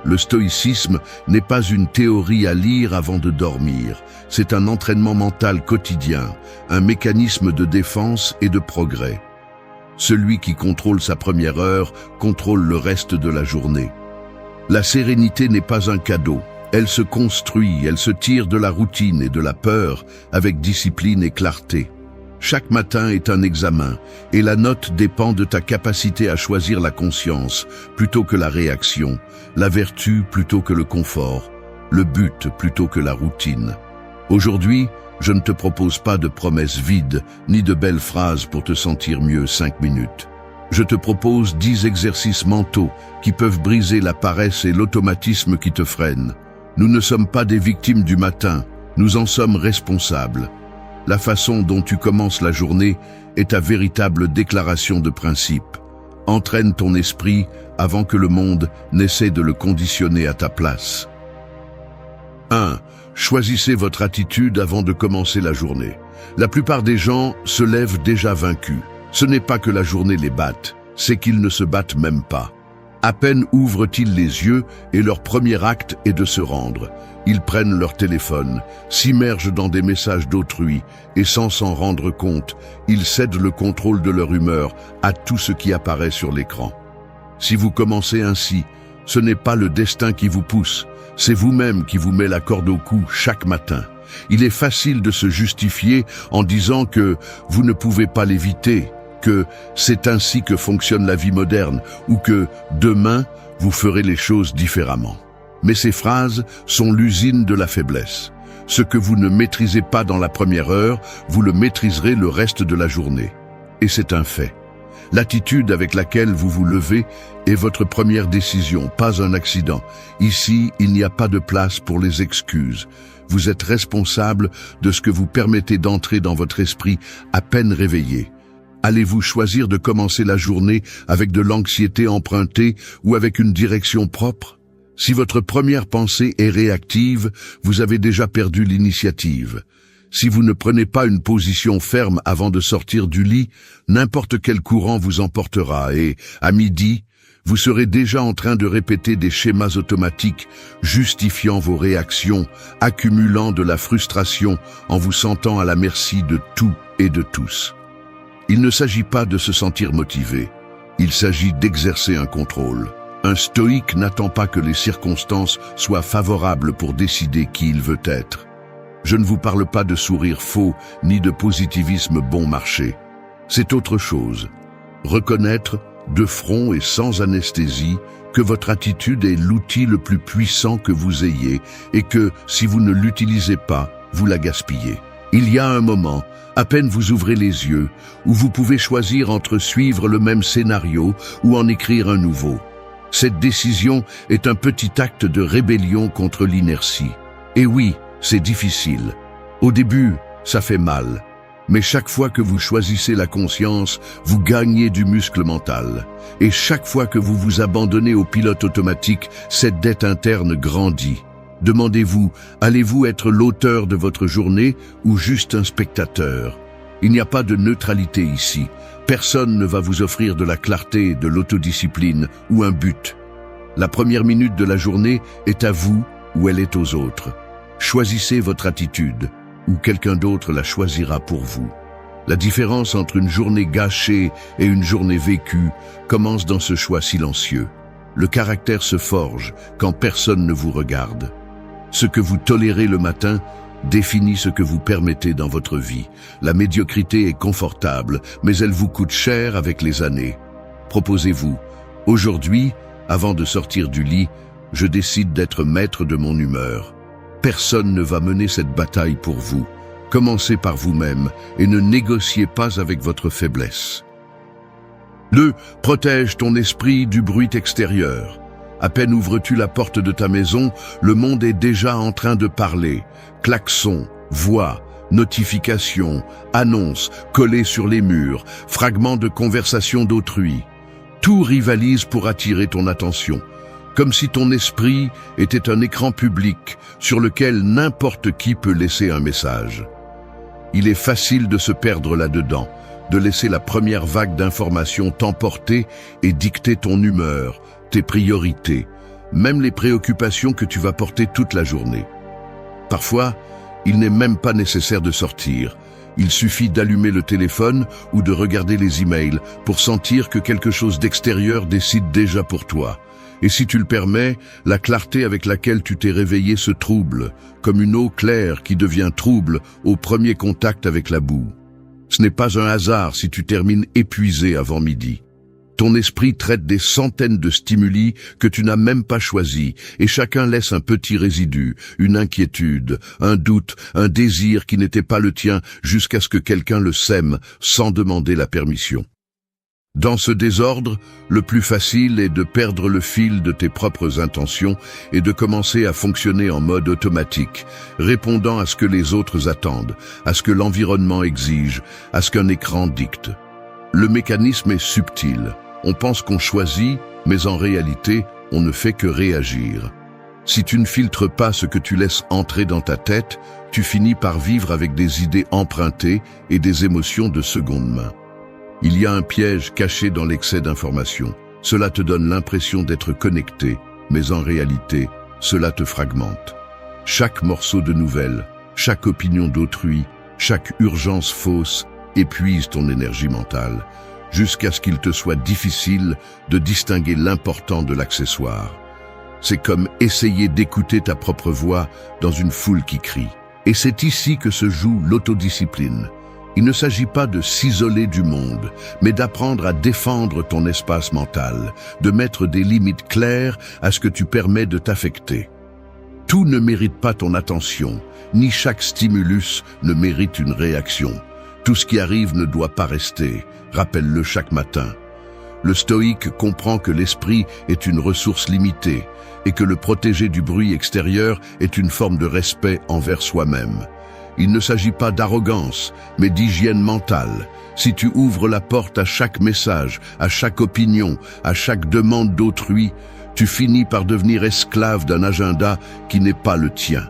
Le stoïcisme n'est pas une théorie à lire avant de dormir, c'est un entraînement mental quotidien, un mécanisme de défense et de progrès. Celui qui contrôle sa première heure contrôle le reste de la journée. La sérénité n'est pas un cadeau, elle se construit, elle se tire de la routine et de la peur avec discipline et clarté. Chaque matin est un examen, et la note dépend de ta capacité à choisir la conscience plutôt que la réaction, la vertu plutôt que le confort, le but plutôt que la routine. Aujourd'hui, je ne te propose pas de promesses vides, ni de belles phrases pour te sentir mieux 5 minutes. Je te propose 10 exercices mentaux qui peuvent briser la paresse et l'automatisme qui te freinent. Nous ne sommes pas des victimes du matin, nous en sommes responsables. La façon dont tu commences la journée est ta véritable déclaration de principe. Entraîne ton esprit avant que le monde n'essaie de le conditionner à ta place. 1. Choisissez votre attitude avant de commencer la journée. La plupart des gens se lèvent déjà vaincus. Ce n'est pas que la journée les batte, c'est qu'ils ne se battent même pas. À peine ouvrent-ils les yeux et leur premier acte est de se rendre. Ils prennent leur téléphone, s'immergent dans des messages d'autrui et sans s'en rendre compte, ils cèdent le contrôle de leur humeur à tout ce qui apparaît sur l'écran. Si vous commencez ainsi, ce n'est pas le destin qui vous pousse, c'est vous-même qui vous met la corde au cou chaque matin. Il est facile de se justifier en disant que vous ne pouvez pas l'éviter, que c'est ainsi que fonctionne la vie moderne ou que demain, vous ferez les choses différemment. Mais ces phrases sont l'usine de la faiblesse. Ce que vous ne maîtrisez pas dans la première heure, vous le maîtriserez le reste de la journée. Et c'est un fait. L'attitude avec laquelle vous vous levez est votre première décision, pas un accident. Ici, il n'y a pas de place pour les excuses. Vous êtes responsable de ce que vous permettez d'entrer dans votre esprit à peine réveillé. Allez-vous choisir de commencer la journée avec de l'anxiété empruntée ou avec une direction propre? Si votre première pensée est réactive, vous avez déjà perdu l'initiative. Si vous ne prenez pas une position ferme avant de sortir du lit, n'importe quel courant vous emportera et, à midi, vous serez déjà en train de répéter des schémas automatiques, justifiant vos réactions, accumulant de la frustration en vous sentant à la merci de tout et de tous. Il ne s'agit pas de se sentir motivé, il s'agit d'exercer un contrôle. Un stoïque n'attend pas que les circonstances soient favorables pour décider qui il veut être. Je ne vous parle pas de sourire faux ni de positivisme bon marché. C'est autre chose. Reconnaître, de front et sans anesthésie, que votre attitude est l'outil le plus puissant que vous ayez et que, si vous ne l'utilisez pas, vous la gaspillez. Il y a un moment, à peine vous ouvrez les yeux, où vous pouvez choisir entre suivre le même scénario ou en écrire un nouveau. Cette décision est un petit acte de rébellion contre l'inertie. Et oui, c'est difficile. Au début, ça fait mal. Mais chaque fois que vous choisissez la conscience, vous gagnez du muscle mental. Et chaque fois que vous vous abandonnez au pilote automatique, cette dette interne grandit. Demandez-vous, allez-vous être l'auteur de votre journée ou juste un spectateur? Il n'y a pas de neutralité ici. Personne ne va vous offrir de la clarté, de l'autodiscipline ou un but. La première minute de la journée est à vous ou elle est aux autres. Choisissez votre attitude, ou quelqu'un d'autre la choisira pour vous. La différence entre une journée gâchée et une journée vécue commence dans ce choix silencieux. Le caractère se forge quand personne ne vous regarde. Ce que vous tolérez le matin définit ce que vous permettez dans votre vie. La médiocrité est confortable, mais elle vous coûte cher avec les années. Proposez-vous, aujourd'hui, avant de sortir du lit, je décide d'être maître de mon humeur. Personne ne va mener cette bataille pour vous. Commencez par vous-même et ne négociez pas avec votre faiblesse. 2. Protège ton esprit du bruit extérieur. À peine ouvres-tu la porte de ta maison, le monde est déjà en train de parler. Klaxons, voix, notifications, annonces collées sur les murs, fragments de conversation d'autrui. Tout rivalise pour attirer ton attention. Comme si ton esprit était un écran public sur lequel n'importe qui peut laisser un message. Il est facile de se perdre là-dedans, de laisser la première vague d'informations t'emporter et dicter ton humeur, tes priorités, même les préoccupations que tu vas porter toute la journée. Parfois, il n'est même pas nécessaire de sortir. Il suffit d'allumer le téléphone ou de regarder les emails pour sentir que quelque chose d'extérieur décide déjà pour toi. Et si tu le permets, la clarté avec laquelle tu t'es réveillé se trouble, comme une eau claire qui devient trouble au premier contact avec la boue. Ce n'est pas un hasard si tu termines épuisé avant midi. Ton esprit traite des centaines de stimuli que tu n'as même pas choisis, et chacun laisse un petit résidu, une inquiétude, un doute, un désir qui n'était pas le tien jusqu'à ce que quelqu'un le sème sans demander la permission. Dans ce désordre, le plus facile est de perdre le fil de tes propres intentions et de commencer à fonctionner en mode automatique, répondant à ce que les autres attendent, à ce que l'environnement exige, à ce qu'un écran dicte. Le mécanisme est subtil. On pense qu'on choisit, mais en réalité, on ne fait que réagir. Si tu ne filtres pas ce que tu laisses entrer dans ta tête, tu finis par vivre avec des idées empruntées et des émotions de seconde main. Il y a un piège caché dans l'excès d'informations. Cela te donne l'impression d'être connecté, mais en réalité, cela te fragmente. Chaque morceau de nouvelles, chaque opinion d'autrui, chaque urgence fausse épuise ton énergie mentale, jusqu'à ce qu'il te soit difficile de distinguer l'important de l'accessoire. C'est comme essayer d'écouter ta propre voix dans une foule qui crie. Et c'est ici que se joue l'autodiscipline. Il ne s'agit pas de s'isoler du monde, mais d'apprendre à défendre ton espace mental, de mettre des limites claires à ce que tu permets de t'affecter. Tout ne mérite pas ton attention, ni chaque stimulus ne mérite une réaction. Tout ce qui arrive ne doit pas rester, rappelle-le chaque matin. Le stoïque comprend que l'esprit est une ressource limitée et que le protéger du bruit extérieur est une forme de respect envers soi-même. Il ne s'agit pas d'arrogance, mais d'hygiène mentale. Si tu ouvres la porte à chaque message, à chaque opinion, à chaque demande d'autrui, tu finis par devenir esclave d'un agenda qui n'est pas le tien.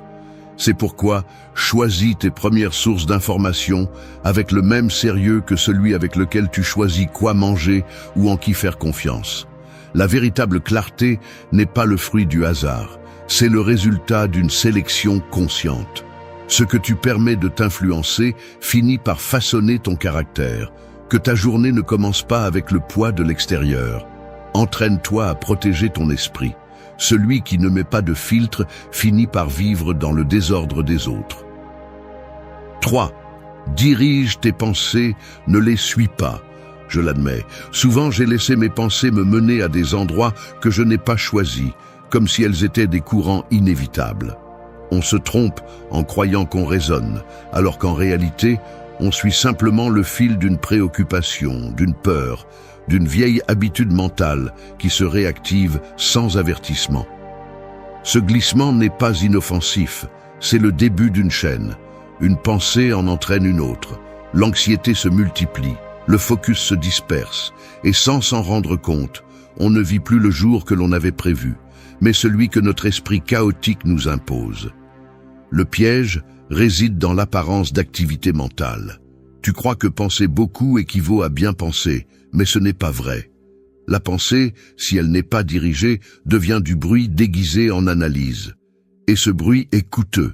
C'est pourquoi choisis tes premières sources d'information avec le même sérieux que celui avec lequel tu choisis quoi manger ou en qui faire confiance. La véritable clarté n'est pas le fruit du hasard, c'est le résultat d'une sélection consciente. Ce que tu permets de t'influencer finit par façonner ton caractère. Que ta journée ne commence pas avec le poids de l'extérieur. Entraîne-toi à protéger ton esprit. Celui qui ne met pas de filtre finit par vivre dans le désordre des autres. 3. Dirige tes pensées, ne les suis pas. Je l'admets, souvent j'ai laissé mes pensées me mener à des endroits que je n'ai pas choisis, comme si elles étaient des courants inévitables. On se trompe en croyant qu'on raisonne, alors qu'en réalité, on suit simplement le fil d'une préoccupation, d'une peur, d'une vieille habitude mentale qui se réactive sans avertissement. Ce glissement n'est pas inoffensif, c'est le début d'une chaîne. Une pensée en entraîne une autre. L'anxiété se multiplie, le focus se disperse, et sans s'en rendre compte, on ne vit plus le jour que l'on avait prévu, mais celui que notre esprit chaotique nous impose. Le piège réside dans l'apparence d'activité mentale. Tu crois que penser beaucoup équivaut à bien penser, mais ce n'est pas vrai. La pensée, si elle n'est pas dirigée, devient du bruit déguisé en analyse. Et ce bruit est coûteux.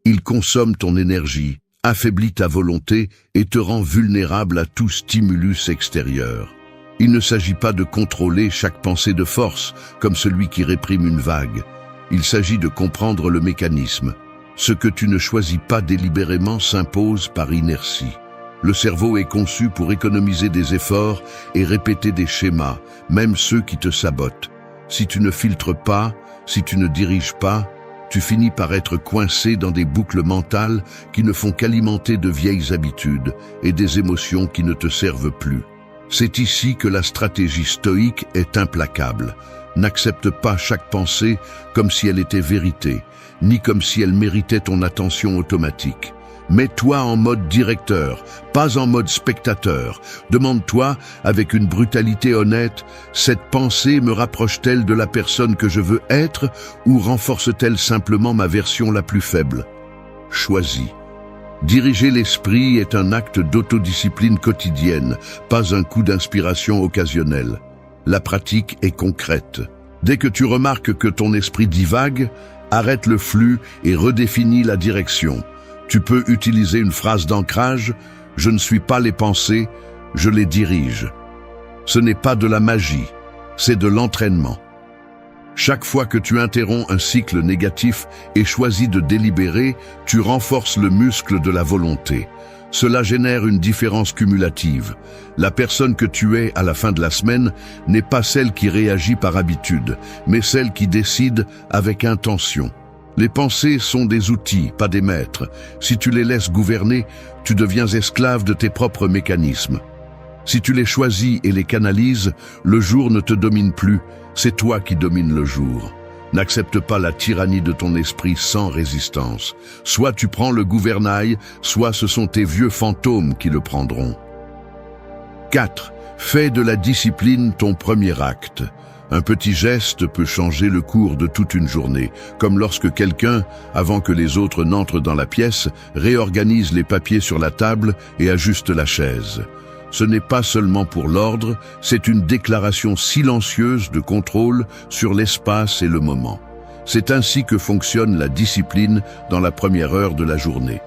Il consomme ton énergie, affaiblit ta volonté et te rend vulnérable à tout stimulus extérieur. Il ne s'agit pas de contrôler chaque pensée de force, comme celui qui réprime une vague. Il s'agit de comprendre le mécanisme. Ce que tu ne choisis pas délibérément s'impose par inertie. Le cerveau est conçu pour économiser des efforts et répéter des schémas, même ceux qui te sabotent. Si tu ne filtres pas, si tu ne diriges pas, tu finis par être coincé dans des boucles mentales qui ne font qu'alimenter de vieilles habitudes et des émotions qui ne te servent plus. C'est ici que la stratégie stoïque est implacable. N'accepte pas chaque pensée comme si elle était vérité, ni comme si elle méritait ton attention automatique. Mets-toi en mode directeur, pas en mode spectateur. Demande-toi, avec une brutalité honnête, cette pensée me rapproche-t-elle de la personne que je veux être ou renforce-t-elle simplement ma version la plus faible? Choisis. Diriger l'esprit est un acte d'autodiscipline quotidienne, pas un coup d'inspiration occasionnel. La pratique est concrète. Dès que tu remarques que ton esprit divague, arrête le flux et redéfinis la direction. Tu peux utiliser une phrase d'ancrage « Je ne suis pas les pensées, je les dirige ». Ce n'est pas de la magie, c'est de l'entraînement. Chaque fois que tu interromps un cycle négatif et choisis de délibérer, tu renforces le muscle de la volonté. Cela génère une différence cumulative. La personne que tu es à la fin de la semaine n'est pas celle qui réagit par habitude, mais celle qui décide avec intention. Les pensées sont des outils, pas des maîtres. Si tu les laisses gouverner, tu deviens esclave de tes propres mécanismes. Si tu les choisis et les canalises, le jour ne te domine plus, c'est toi qui domines le jour. N'accepte pas la tyrannie de ton esprit sans résistance. Soit tu prends le gouvernail, soit ce sont tes vieux fantômes qui le prendront. 4. Fais de la discipline ton premier acte. Un petit geste peut changer le cours de toute une journée, comme lorsque quelqu'un, avant que les autres n'entrent dans la pièce, réorganise les papiers sur la table et ajuste la chaise. Ce n'est pas seulement pour l'ordre, c'est une déclaration silencieuse de contrôle sur l'espace et le moment. C'est ainsi que fonctionne la discipline dans la première heure de la journée.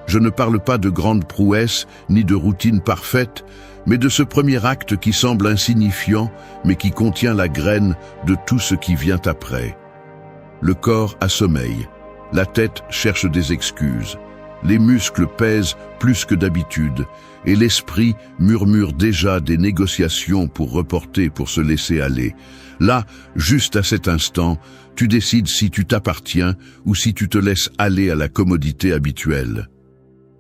Je ne parle pas de grandes prouesses ni de routine parfaite, mais de ce premier acte qui semble insignifiant, mais qui contient la graine de tout ce qui vient après. Le corps assommeille, la tête cherche des excuses, les muscles pèsent plus que d'habitude, et l'esprit murmure déjà des négociations pour reporter, pour se laisser aller. Là, juste à cet instant, tu décides si tu t'appartiens ou si tu te laisses aller à la commodité habituelle.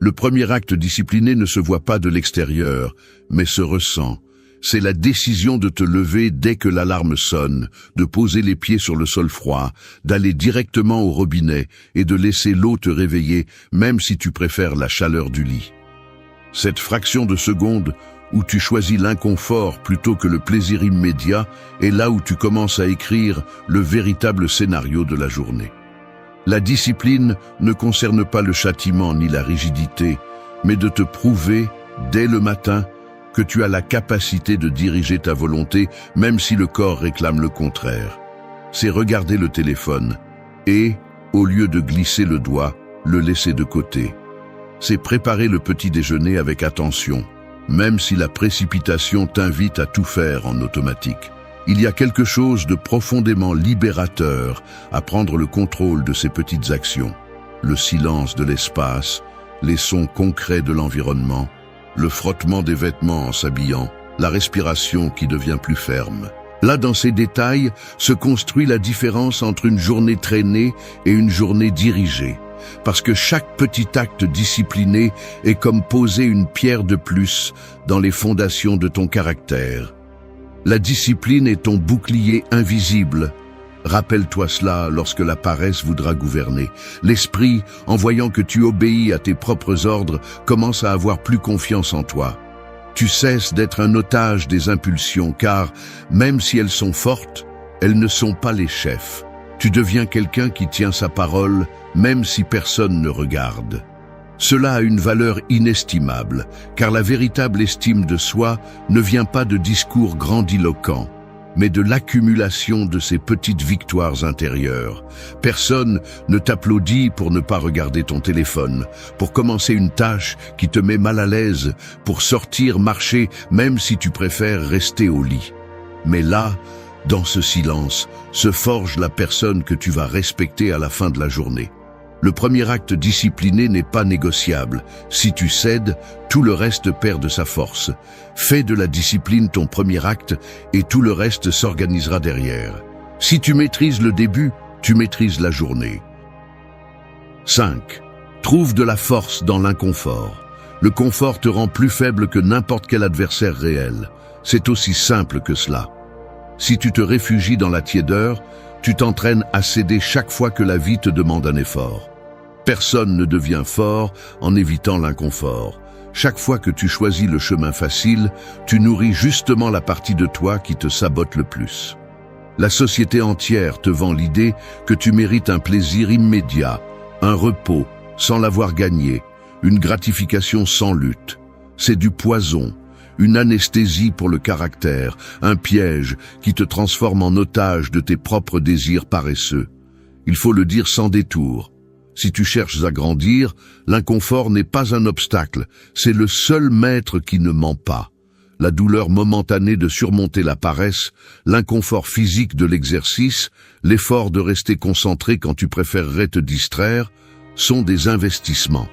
Le premier acte discipliné ne se voit pas de l'extérieur, mais se ressent. C'est la décision de te lever dès que l'alarme sonne, de poser les pieds sur le sol froid, d'aller directement au robinet et de laisser l'eau te réveiller, même si tu préfères la chaleur du lit. Cette fraction de seconde où tu choisis l'inconfort plutôt que le plaisir immédiat est là où tu commences à écrire le véritable scénario de la journée. La discipline ne concerne pas le châtiment ni la rigidité, mais de te prouver, dès le matin, que tu as la capacité de diriger ta volonté, même si le corps réclame le contraire. C'est regarder le téléphone et, au lieu de glisser le doigt, le laisser de côté. C'est préparer le petit déjeuner avec attention, même si la précipitation t'invite à tout faire en automatique. Il y a quelque chose de profondément libérateur à prendre le contrôle de ces petites actions. Le silence de l'espace, les sons concrets de l'environnement, le frottement des vêtements en s'habillant, la respiration qui devient plus ferme. Là, dans ces détails, se construit la différence entre une journée traînée et une journée dirigée. Parce que chaque petit acte discipliné est comme poser une pierre de plus dans les fondations de ton caractère. La discipline est ton bouclier invisible. Rappelle-toi cela lorsque la paresse voudra gouverner. L'esprit, en voyant que tu obéis à tes propres ordres, commence à avoir plus confiance en toi. Tu cesses d'être un otage des impulsions, car, même si elles sont fortes, elles ne sont pas les chefs. Tu deviens quelqu'un qui tient sa parole, même si personne ne regarde. Cela a une valeur inestimable, car la véritable estime de soi ne vient pas de discours grandiloquents, mais de l'accumulation de ces petites victoires intérieures. Personne ne t'applaudit pour ne pas regarder ton téléphone, pour commencer une tâche qui te met mal à l'aise, pour sortir, marcher, même si tu préfères rester au lit. Mais là, dans ce silence, se forge la personne que tu vas respecter à la fin de la journée. Le premier acte discipliné n'est pas négociable. Si tu cèdes, tout le reste perd de sa force. Fais de la discipline ton premier acte et tout le reste s'organisera derrière. Si tu maîtrises le début, tu maîtrises la journée. 5. Trouve de la force dans l'inconfort. Le confort te rend plus faible que n'importe quel adversaire réel. C'est aussi simple que cela. Si tu te réfugies dans la tiédeur, tu t'entraînes à céder chaque fois que la vie te demande un effort. Personne ne devient fort en évitant l'inconfort. Chaque fois que tu choisis le chemin facile, tu nourris justement la partie de toi qui te sabote le plus. La société entière te vend l'idée que tu mérites un plaisir immédiat, un repos sans l'avoir gagné, une gratification sans lutte. C'est du poison, une anesthésie pour le caractère, un piège qui te transforme en otage de tes propres désirs paresseux. Il faut le dire sans détour. Si tu cherches à grandir, l'inconfort n'est pas un obstacle, c'est le seul maître qui ne ment pas. La douleur momentanée de surmonter la paresse, l'inconfort physique de l'exercice, l'effort de rester concentré quand tu préférerais te distraire, sont des investissements.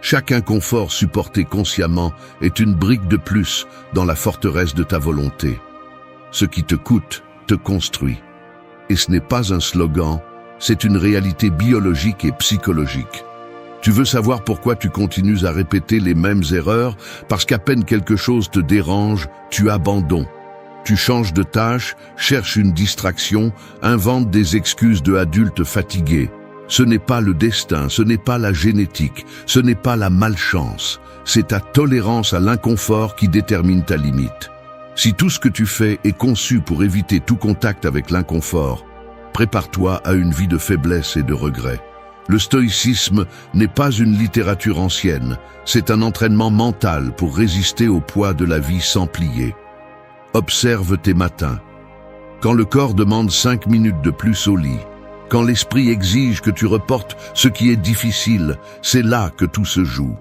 Chaque inconfort supporté consciemment est une brique de plus dans la forteresse de ta volonté. Ce qui te coûte, te construit. Et ce n'est pas un slogan, c'est une réalité biologique et psychologique. Tu veux savoir pourquoi tu continues à répéter les mêmes erreurs? Parce qu'à peine quelque chose te dérange, tu abandonnes. Tu changes de tâche, cherches une distraction, inventes des excuses de adulte fatigué. Ce n'est pas le destin, ce n'est pas la génétique, ce n'est pas la malchance. C'est ta tolérance à l'inconfort qui détermine ta limite. Si tout ce que tu fais est conçu pour éviter tout contact avec l'inconfort, prépare-toi à une vie de faiblesse et de regret. Le stoïcisme n'est pas une littérature ancienne, c'est un entraînement mental pour résister au poids de la vie sans plier. Observe tes matins. Quand le corps demande 5 minutes de plus au lit, quand l'esprit exige que tu reportes ce qui est difficile, c'est là que tout se joue.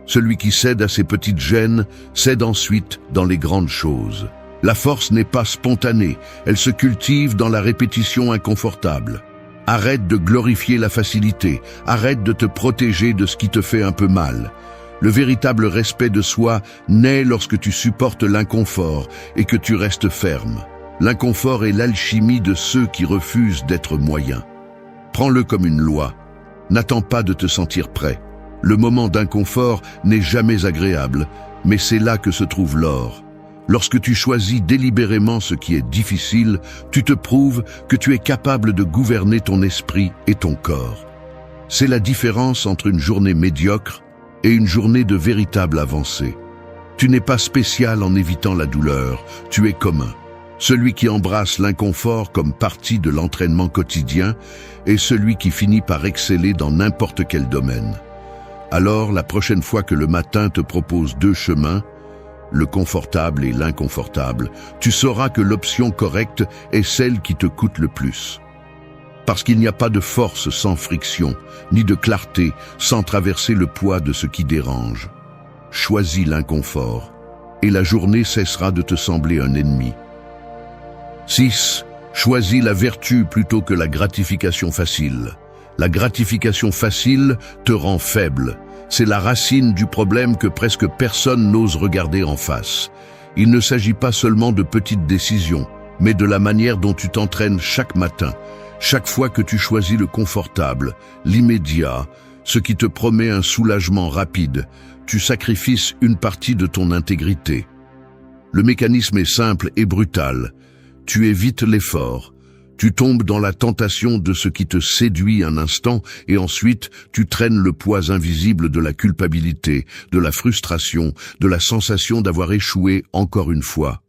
Celui qui cède à ses petites gênes cède ensuite dans les grandes choses. La force n'est pas spontanée, elle se cultive dans la répétition inconfortable. Arrête de glorifier la facilité, arrête de te protéger de ce qui te fait un peu mal. Le véritable respect de soi naît lorsque tu supportes l'inconfort et que tu restes ferme. L'inconfort est l'alchimie de ceux qui refusent d'être moyens. Prends-le comme une loi. N'attends pas de te sentir prêt. Le moment d'inconfort n'est jamais agréable, mais c'est là que se trouve l'or. Lorsque tu choisis délibérément ce qui est difficile, tu te prouves que tu es capable de gouverner ton esprit et ton corps. C'est la différence entre une journée médiocre et une journée de véritable avancée. Tu n'es pas spécial en évitant la douleur, tu es commun. Celui qui embrasse l'inconfort comme partie de l'entraînement quotidien est celui qui finit par exceller dans n'importe quel domaine. Alors, la prochaine fois que le matin te propose 2 chemins, le confortable et l'inconfortable, tu sauras que l'option correcte est celle qui te coûte le plus. Parce qu'il n'y a pas de force sans friction, ni de clarté sans traverser le poids de ce qui dérange. Choisis l'inconfort, et la journée cessera de te sembler un ennemi. 6. Choisis la vertu plutôt que la gratification facile. La gratification facile te rend faible. C'est la racine du problème que presque personne n'ose regarder en face. Il ne s'agit pas seulement de petites décisions, mais de la manière dont tu t'entraînes chaque matin, chaque fois que tu choisis le confortable, l'immédiat, ce qui te promet un soulagement rapide. Tu sacrifies une partie de ton intégrité. Le mécanisme est simple et brutal. Tu évites l'effort. Tu tombes dans la tentation de ce qui te séduit un instant et ensuite tu traînes le poids invisible de la culpabilité, de la frustration, de la sensation d'avoir échoué encore une fois.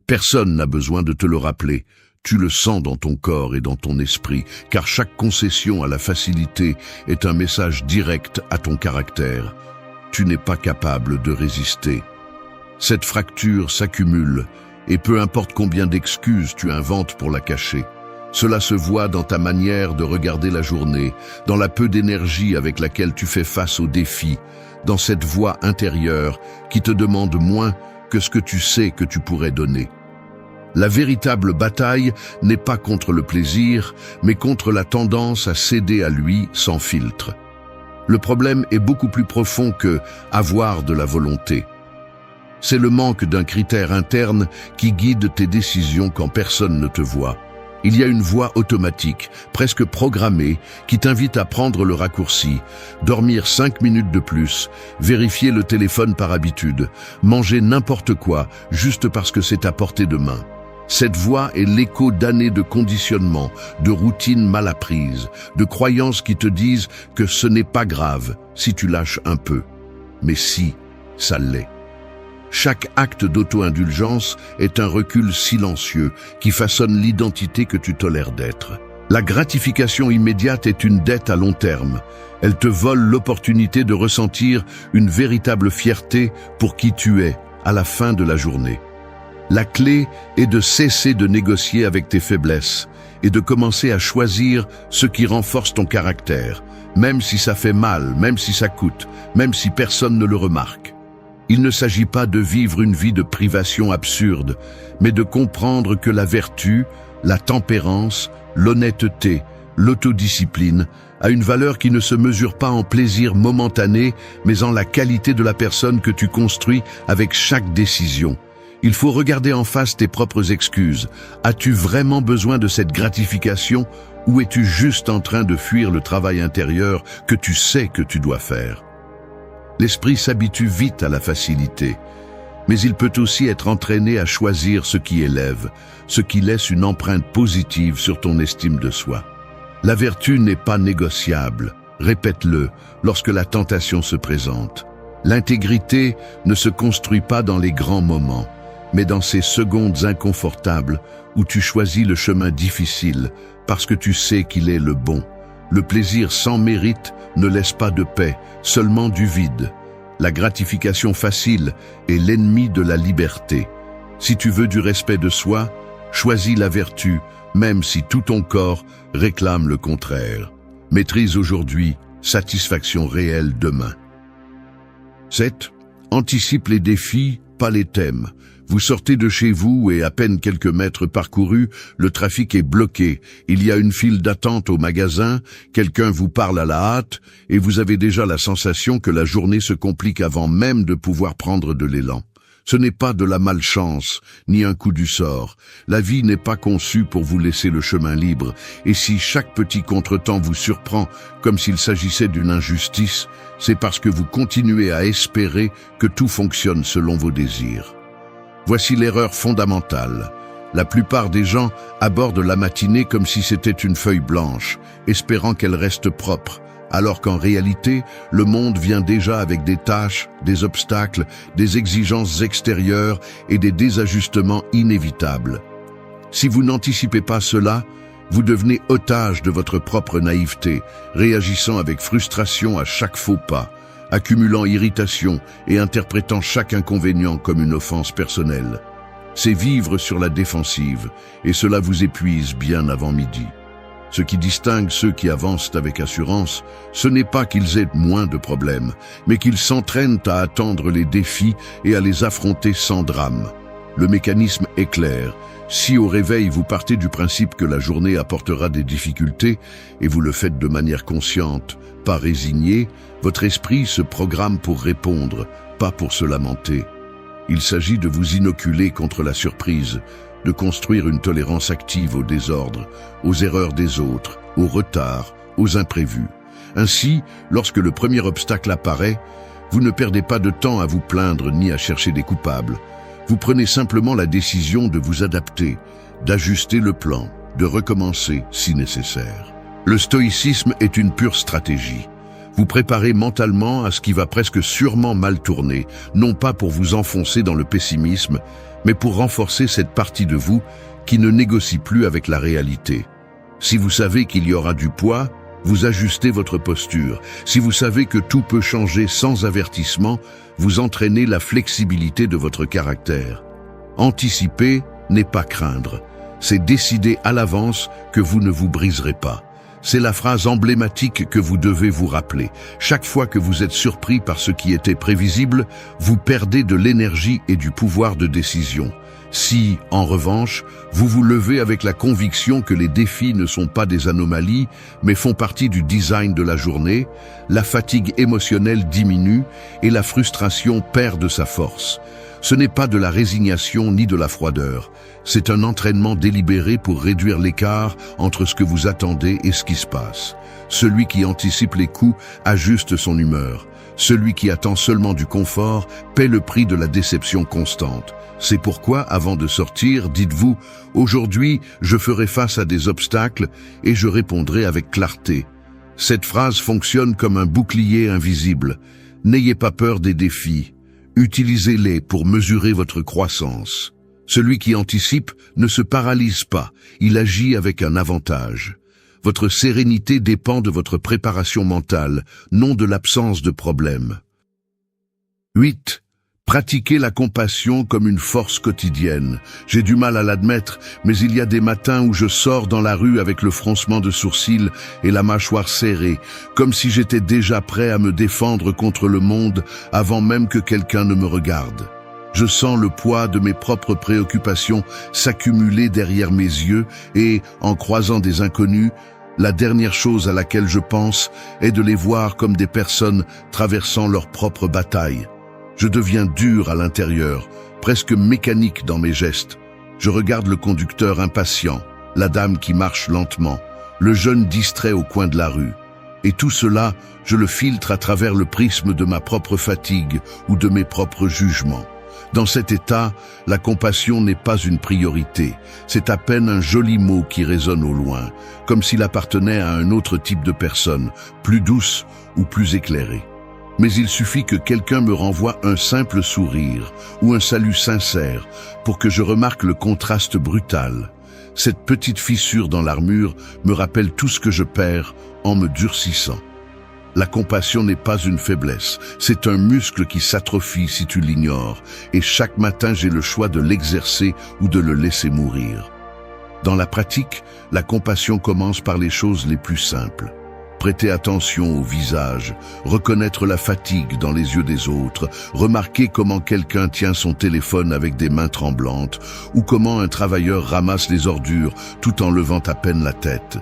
Personne n'a besoin de te le rappeler. Tu le sens dans ton corps et dans ton esprit, car chaque concession à la facilité est un message direct à ton caractère. Tu n'es pas capable de résister. Cette fracture s'accumule, et peu importe combien d'excuses tu inventes pour la cacher, cela se voit dans ta manière de regarder la journée, dans la peu d'énergie avec laquelle tu fais face aux défis, dans cette voix intérieure qui te demande moins que ce que tu sais que tu pourrais donner. La véritable bataille n'est pas contre le plaisir, mais contre la tendance à céder à lui sans filtre. Le problème est beaucoup plus profond que avoir de la volonté. C'est le manque d'un critère interne qui guide tes décisions quand personne ne te voit. Il y a une voix automatique, presque programmée, qui t'invite à prendre le raccourci, dormir 5 minutes de plus, vérifier le téléphone par habitude, manger n'importe quoi juste parce que c'est à portée de main. Cette voix est l'écho d'années de conditionnement, de routines mal apprises, de croyances qui te disent que ce n'est pas grave si tu lâches un peu. Mais si, ça l'est. Chaque acte d'auto-indulgence est un recul silencieux qui façonne l'identité que tu tolères d'être. La gratification immédiate est une dette à long terme. Elle te vole l'opportunité de ressentir une véritable fierté pour qui tu es à la fin de la journée. La clé est de cesser de négocier avec tes faiblesses et de commencer à choisir ce qui renforce ton caractère, même si ça fait mal, même si ça coûte, même si personne ne le remarque. Il ne s'agit pas de vivre une vie de privation absurde, mais de comprendre que la vertu, la tempérance, l'honnêteté, l'autodiscipline a une valeur qui ne se mesure pas en plaisir momentané, mais en la qualité de la personne que tu construis avec chaque décision. Il faut regarder en face tes propres excuses. As-tu vraiment besoin de cette gratification ou es-tu juste en train de fuir le travail intérieur que tu sais que tu dois faire ? L'esprit s'habitue vite à la facilité, mais il peut aussi être entraîné à choisir ce qui élève, ce qui laisse une empreinte positive sur ton estime de soi. La vertu n'est pas négociable, répète-le lorsque la tentation se présente. L'intégrité ne se construit pas dans les grands moments, mais dans ces secondes inconfortables où tu choisis le chemin difficile parce que tu sais qu'il est le bon. Le plaisir sans mérite ne laisse pas de paix, seulement du vide. La gratification facile est l'ennemi de la liberté. Si tu veux du respect de soi, choisis la vertu, même si tout ton corps réclame le contraire. Maîtrise aujourd'hui, satisfaction réelle demain. 7. Anticipe les défis, pas les thèmes. Vous sortez de chez vous et à peine quelques mètres parcourus, le trafic est bloqué. Il y a une file d'attente au magasin, quelqu'un vous parle à la hâte et vous avez déjà la sensation que la journée se complique avant même de pouvoir prendre de l'élan. Ce n'est pas de la malchance, ni un coup du sort. La vie n'est pas conçue pour vous laisser le chemin libre, et si chaque petit contretemps vous surprend comme s'il s'agissait d'une injustice, c'est parce que vous continuez à espérer que tout fonctionne selon vos désirs. Voici l'erreur fondamentale. La plupart des gens abordent la matinée comme si c'était une feuille blanche, espérant qu'elle reste propre, alors qu'en réalité, le monde vient déjà avec des tâches, des obstacles, des exigences extérieures et des désajustements inévitables. Si vous n'anticipez pas cela, vous devenez otage de votre propre naïveté, réagissant avec frustration à chaque faux pas, accumulant irritation et interprétant chaque inconvénient comme une offense personnelle. C'est vivre sur la défensive, et cela vous épuise bien avant midi. Ce qui distingue ceux qui avancent avec assurance, ce n'est pas qu'ils aient moins de problèmes, mais qu'ils s'entraînent à attendre les défis et à les affronter sans drame. Le mécanisme est clair. Si au réveil vous partez du principe que la journée apportera des difficultés et vous le faites de manière consciente, pas résignée, votre esprit se programme pour répondre, pas pour se lamenter. Il s'agit de vous inoculer contre la surprise, de construire une tolérance active au désordre, aux erreurs des autres, au retard, aux imprévus. Ainsi, lorsque le premier obstacle apparaît, vous ne perdez pas de temps à vous plaindre ni à chercher des coupables. Vous prenez simplement la décision de vous adapter, d'ajuster le plan, de recommencer si nécessaire. Le stoïcisme est une pure stratégie. Vous préparez mentalement à ce qui va presque sûrement mal tourner, non pas pour vous enfoncer dans le pessimisme, mais pour renforcer cette partie de vous qui ne négocie plus avec la réalité. Si vous savez qu'il y aura du poids, vous ajustez votre posture. Si vous savez que tout peut changer sans avertissement, vous entraînez la flexibilité de votre caractère. Anticiper n'est pas craindre. C'est décider à l'avance que vous ne vous briserez pas. C'est la phrase emblématique que vous devez vous rappeler. Chaque fois que vous êtes surpris par ce qui était prévisible, vous perdez de l'énergie et du pouvoir de décision. Si, en revanche, vous vous levez avec la conviction que les défis ne sont pas des anomalies, mais font partie du design de la journée, la fatigue émotionnelle diminue et la frustration perd de sa force. Ce n'est pas de la résignation ni de la froideur. C'est un entraînement délibéré pour réduire l'écart entre ce que vous attendez et ce qui se passe. Celui qui anticipe les coups ajuste son humeur. Celui qui attend seulement du confort paie le prix de la déception constante. C'est pourquoi, avant de sortir, dites-vous « Aujourd'hui, je ferai face à des obstacles et je répondrai avec clarté ». Cette phrase fonctionne comme un bouclier invisible. N'ayez pas peur des défis. Utilisez-les pour mesurer votre croissance. Celui qui anticipe ne se paralyse pas, il agit avec un avantage. Votre sérénité dépend de votre préparation mentale, non de l'absence de problème. 8. Pratiquez la compassion comme une force quotidienne. J'ai du mal à l'admettre, mais il y a des matins où je sors dans la rue avec le froncement de sourcils et la mâchoire serrée, comme si j'étais déjà prêt à me défendre contre le monde avant même que quelqu'un ne me regarde. Je sens le poids de mes propres préoccupations s'accumuler derrière mes yeux et, en croisant des inconnus, la dernière chose à laquelle je pense est de les voir comme des personnes traversant leur propre bataille. Je deviens dur à l'intérieur, presque mécanique dans mes gestes. Je regarde le conducteur impatient, la dame qui marche lentement, le jeune distrait au coin de la rue. Et tout cela, je le filtre à travers le prisme de ma propre fatigue ou de mes propres jugements. Dans cet état, la compassion n'est pas une priorité. C'est à peine un joli mot qui résonne au loin, comme s'il appartenait à un autre type de personne, plus douce ou plus éclairée. Mais il suffit que quelqu'un me renvoie un simple sourire ou un salut sincère pour que je remarque le contraste brutal. Cette petite fissure dans l'armure me rappelle tout ce que je perds en me durcissant. La compassion n'est pas une faiblesse, c'est un muscle qui s'atrophie si tu l'ignores, et chaque matin j'ai le choix de l'exercer ou de le laisser mourir. Dans la pratique, la compassion commence par les choses les plus simples. Prêter attention au visage, reconnaître la fatigue dans les yeux des autres, remarquer comment quelqu'un tient son téléphone avec des mains tremblantes, ou comment un travailleur ramasse les ordures tout en levant à peine la tête.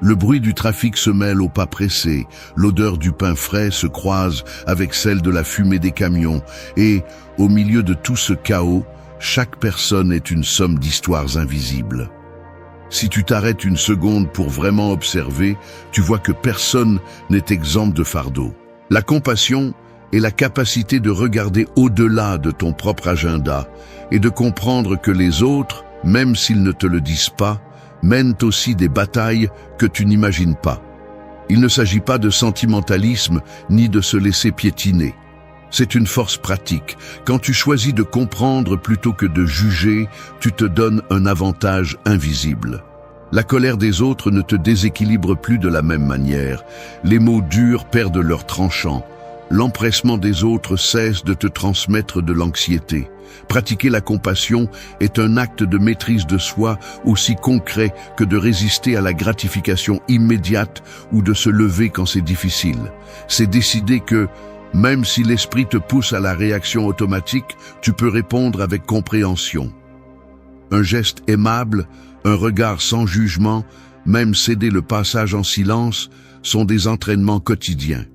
Le bruit du trafic se mêle au pas pressé, l'odeur du pain frais se croise avec celle de la fumée des camions, et, au milieu de tout ce chaos, chaque personne est une somme d'histoires invisibles. Si tu t'arrêtes une seconde pour vraiment observer, tu vois que personne n'est exempt de fardeau. La compassion est la capacité de regarder au-delà de ton propre agenda et de comprendre que les autres, même s'ils ne te le disent pas, mènent aussi des batailles que tu n'imagines pas. Il ne s'agit pas de sentimentalisme ni de se laisser piétiner. C'est une force pratique. Quand tu choisis de comprendre plutôt que de juger, tu te donnes un avantage invisible. La colère des autres ne te déséquilibre plus de la même manière. Les mots durs perdent leur tranchant. L'empressement des autres cesse de te transmettre de l'anxiété. Pratiquer la compassion est un acte de maîtrise de soi aussi concret que de résister à la gratification immédiate ou de se lever quand c'est difficile. C'est décider que, Même si l'esprit te pousse à la réaction automatique, tu peux répondre avec compréhension. Un geste aimable, un regard sans jugement, même céder le passage en silence, sont des entraînements quotidiens.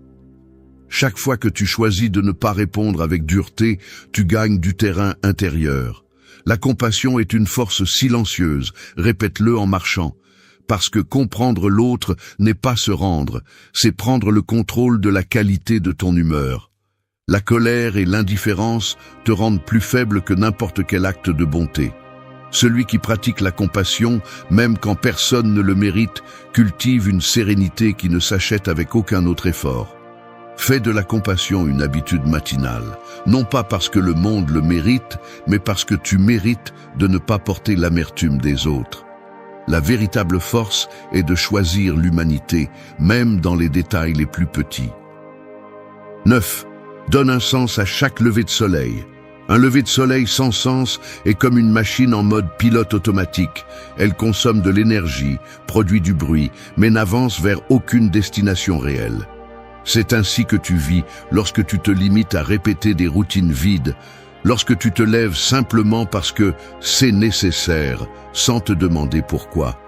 Chaque fois que tu choisis de ne pas répondre avec dureté, tu gagnes du terrain intérieur. La compassion est une force silencieuse, répète-le en marchant. Parce que comprendre l'autre n'est pas se rendre, c'est prendre le contrôle de la qualité de ton humeur. La colère et l'indifférence te rendent plus faible que n'importe quel acte de bonté. Celui qui pratique la compassion, même quand personne ne le mérite, cultive une sérénité qui ne s'achète avec aucun autre effort. Fais de la compassion une habitude matinale, non pas parce que le monde le mérite, mais parce que tu mérites de ne pas porter l'amertume des autres. La véritable force est de choisir l'humanité, même dans les détails les plus petits. 9. Donne un sens à chaque lever de soleil. Un lever de soleil sans sens est comme une machine en mode pilote automatique. Elle consomme de l'énergie, produit du bruit, mais n'avance vers aucune destination réelle. C'est ainsi que tu vis lorsque tu te limites à répéter des routines vides, lorsque tu te lèves simplement parce que c'est nécessaire, sans te demander pourquoi.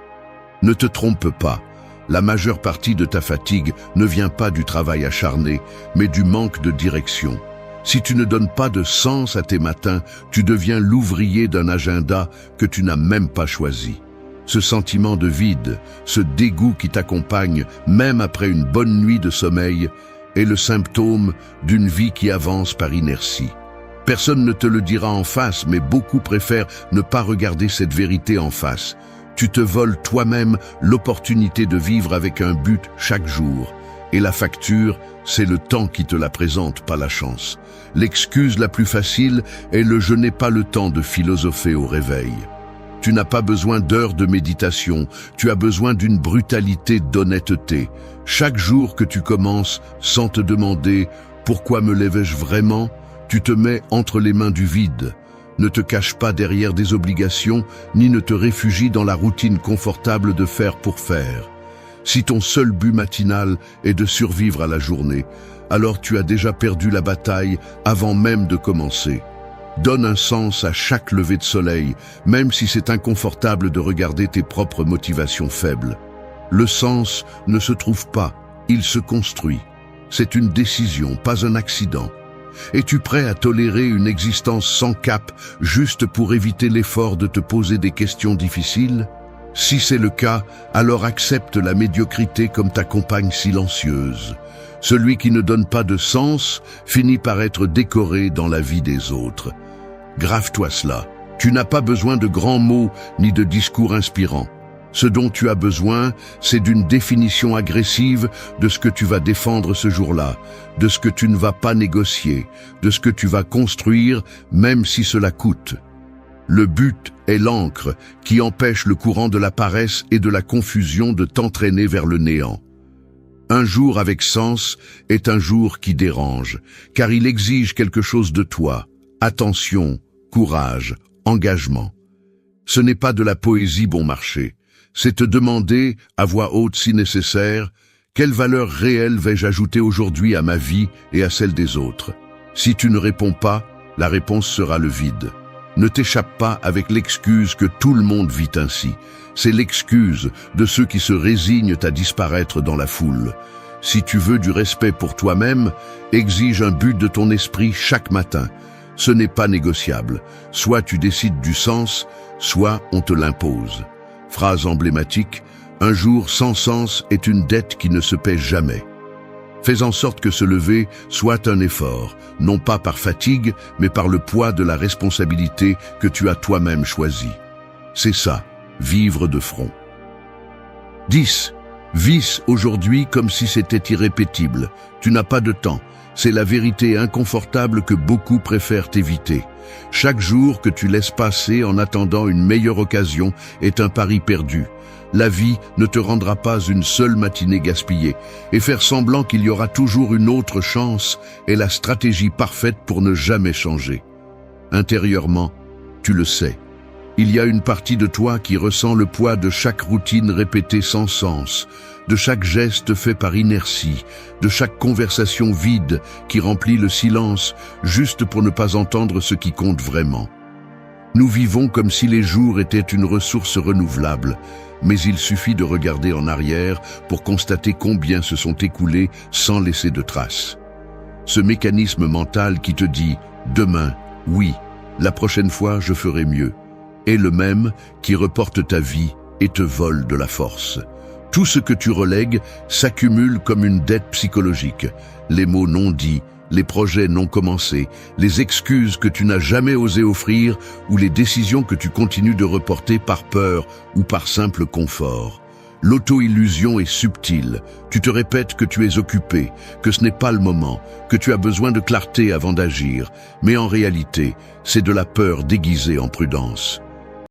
Ne te trompe pas, la majeure partie de ta fatigue ne vient pas du travail acharné, mais du manque de direction. Si tu ne donnes pas de sens à tes matins, tu deviens l'ouvrier d'un agenda que tu n'as même pas choisi. Ce sentiment de vide, ce dégoût qui t'accompagne même après une bonne nuit de sommeil, est le symptôme d'une vie qui avance par inertie. Personne ne te le dira en face, mais beaucoup préfèrent ne pas regarder cette vérité en face. Tu te voles toi-même l'opportunité de vivre avec un but chaque jour. Et la facture, c'est le temps qui te la présente, pas la chance. L'excuse la plus facile est le « je n'ai pas le temps de philosopher au réveil ». Tu n'as pas besoin d'heures de méditation, tu as besoin d'une brutalité d'honnêteté. Chaque jour que tu commences, sans te demander « pourquoi me lève-je vraiment ?», tu te mets entre les mains du vide. Ne te cache pas derrière des obligations, ni ne te réfugie dans la routine confortable de faire pour faire. Si ton seul but matinal est de survivre à la journée, alors tu as déjà perdu la bataille avant même de commencer. Donne un sens à chaque lever de soleil, même si c'est inconfortable de regarder tes propres motivations faibles. Le sens ne se trouve pas, il se construit. C'est une décision, pas un accident. Es-tu prêt à tolérer une existence sans cap, juste pour éviter l'effort de te poser des questions difficiles ? Si c'est le cas, alors accepte la médiocrité comme ta compagne silencieuse. Celui qui ne donne pas de sens finit par être décoré dans la vie des autres. Grave-toi cela. Tu n'as pas besoin de grands mots ni de discours inspirants. Ce dont tu as besoin, c'est d'une définition agressive de ce que tu vas défendre ce jour-là, de ce que tu ne vas pas négocier, de ce que tu vas construire, même si cela coûte. Le but est l'encre qui empêche le courant de la paresse et de la confusion de t'entraîner vers le néant. Un jour avec sens est un jour qui dérange, car il exige quelque chose de toi. Attention, courage, engagement. Ce n'est pas de la poésie bon marché. C'est te demander, à voix haute si nécessaire, quelle valeur réelle vais-je ajouter aujourd'hui à ma vie et à celle des autres. Si tu ne réponds pas, la réponse sera le vide. Ne t'échappe pas avec l'excuse que tout le monde vit ainsi. C'est l'excuse de ceux qui se résignent à disparaître dans la foule. Si tu veux du respect pour toi-même, exige un but de ton esprit chaque matin. Ce n'est pas négociable. Soit tu décides du sens, soit on te l'impose. Phrase emblématique, un jour sans sens est une dette qui ne se paie jamais. Fais en sorte que se lever soit un effort, non pas par fatigue, mais par le poids de la responsabilité que tu as toi-même choisie. C'est ça, vivre de front. 10. Vis aujourd'hui comme si c'était irrépétible. Tu n'as pas de temps. C'est la vérité inconfortable que beaucoup préfèrent éviter. Chaque jour que tu laisses passer en attendant une meilleure occasion est un pari perdu. La vie ne te rendra pas une seule matinée gaspillée, et faire semblant qu'il y aura toujours une autre chance est la stratégie parfaite pour ne jamais changer. Intérieurement, tu le sais. Il y a une partie de toi qui ressent le poids de chaque routine répétée sans sens, de chaque geste fait par inertie, de chaque conversation vide qui remplit le silence juste pour ne pas entendre ce qui compte vraiment. Nous vivons comme si les jours étaient une ressource renouvelable, mais il suffit de regarder en arrière pour constater combien se sont écoulés sans laisser de traces. Ce mécanisme mental qui te dit « demain, oui, la prochaine fois je ferai mieux », est le même qui reporte ta vie et te vole de la force. Tout ce que tu relègues s'accumule comme une dette psychologique. Les mots non dits, les projets non commencés, les excuses que tu n'as jamais osé offrir ou les décisions que tu continues de reporter par peur ou par simple confort. L'auto-illusion est subtile. Tu te répètes que tu es occupé, que ce n'est pas le moment, que tu as besoin de clarté avant d'agir. Mais en réalité, c'est de la peur déguisée en prudence.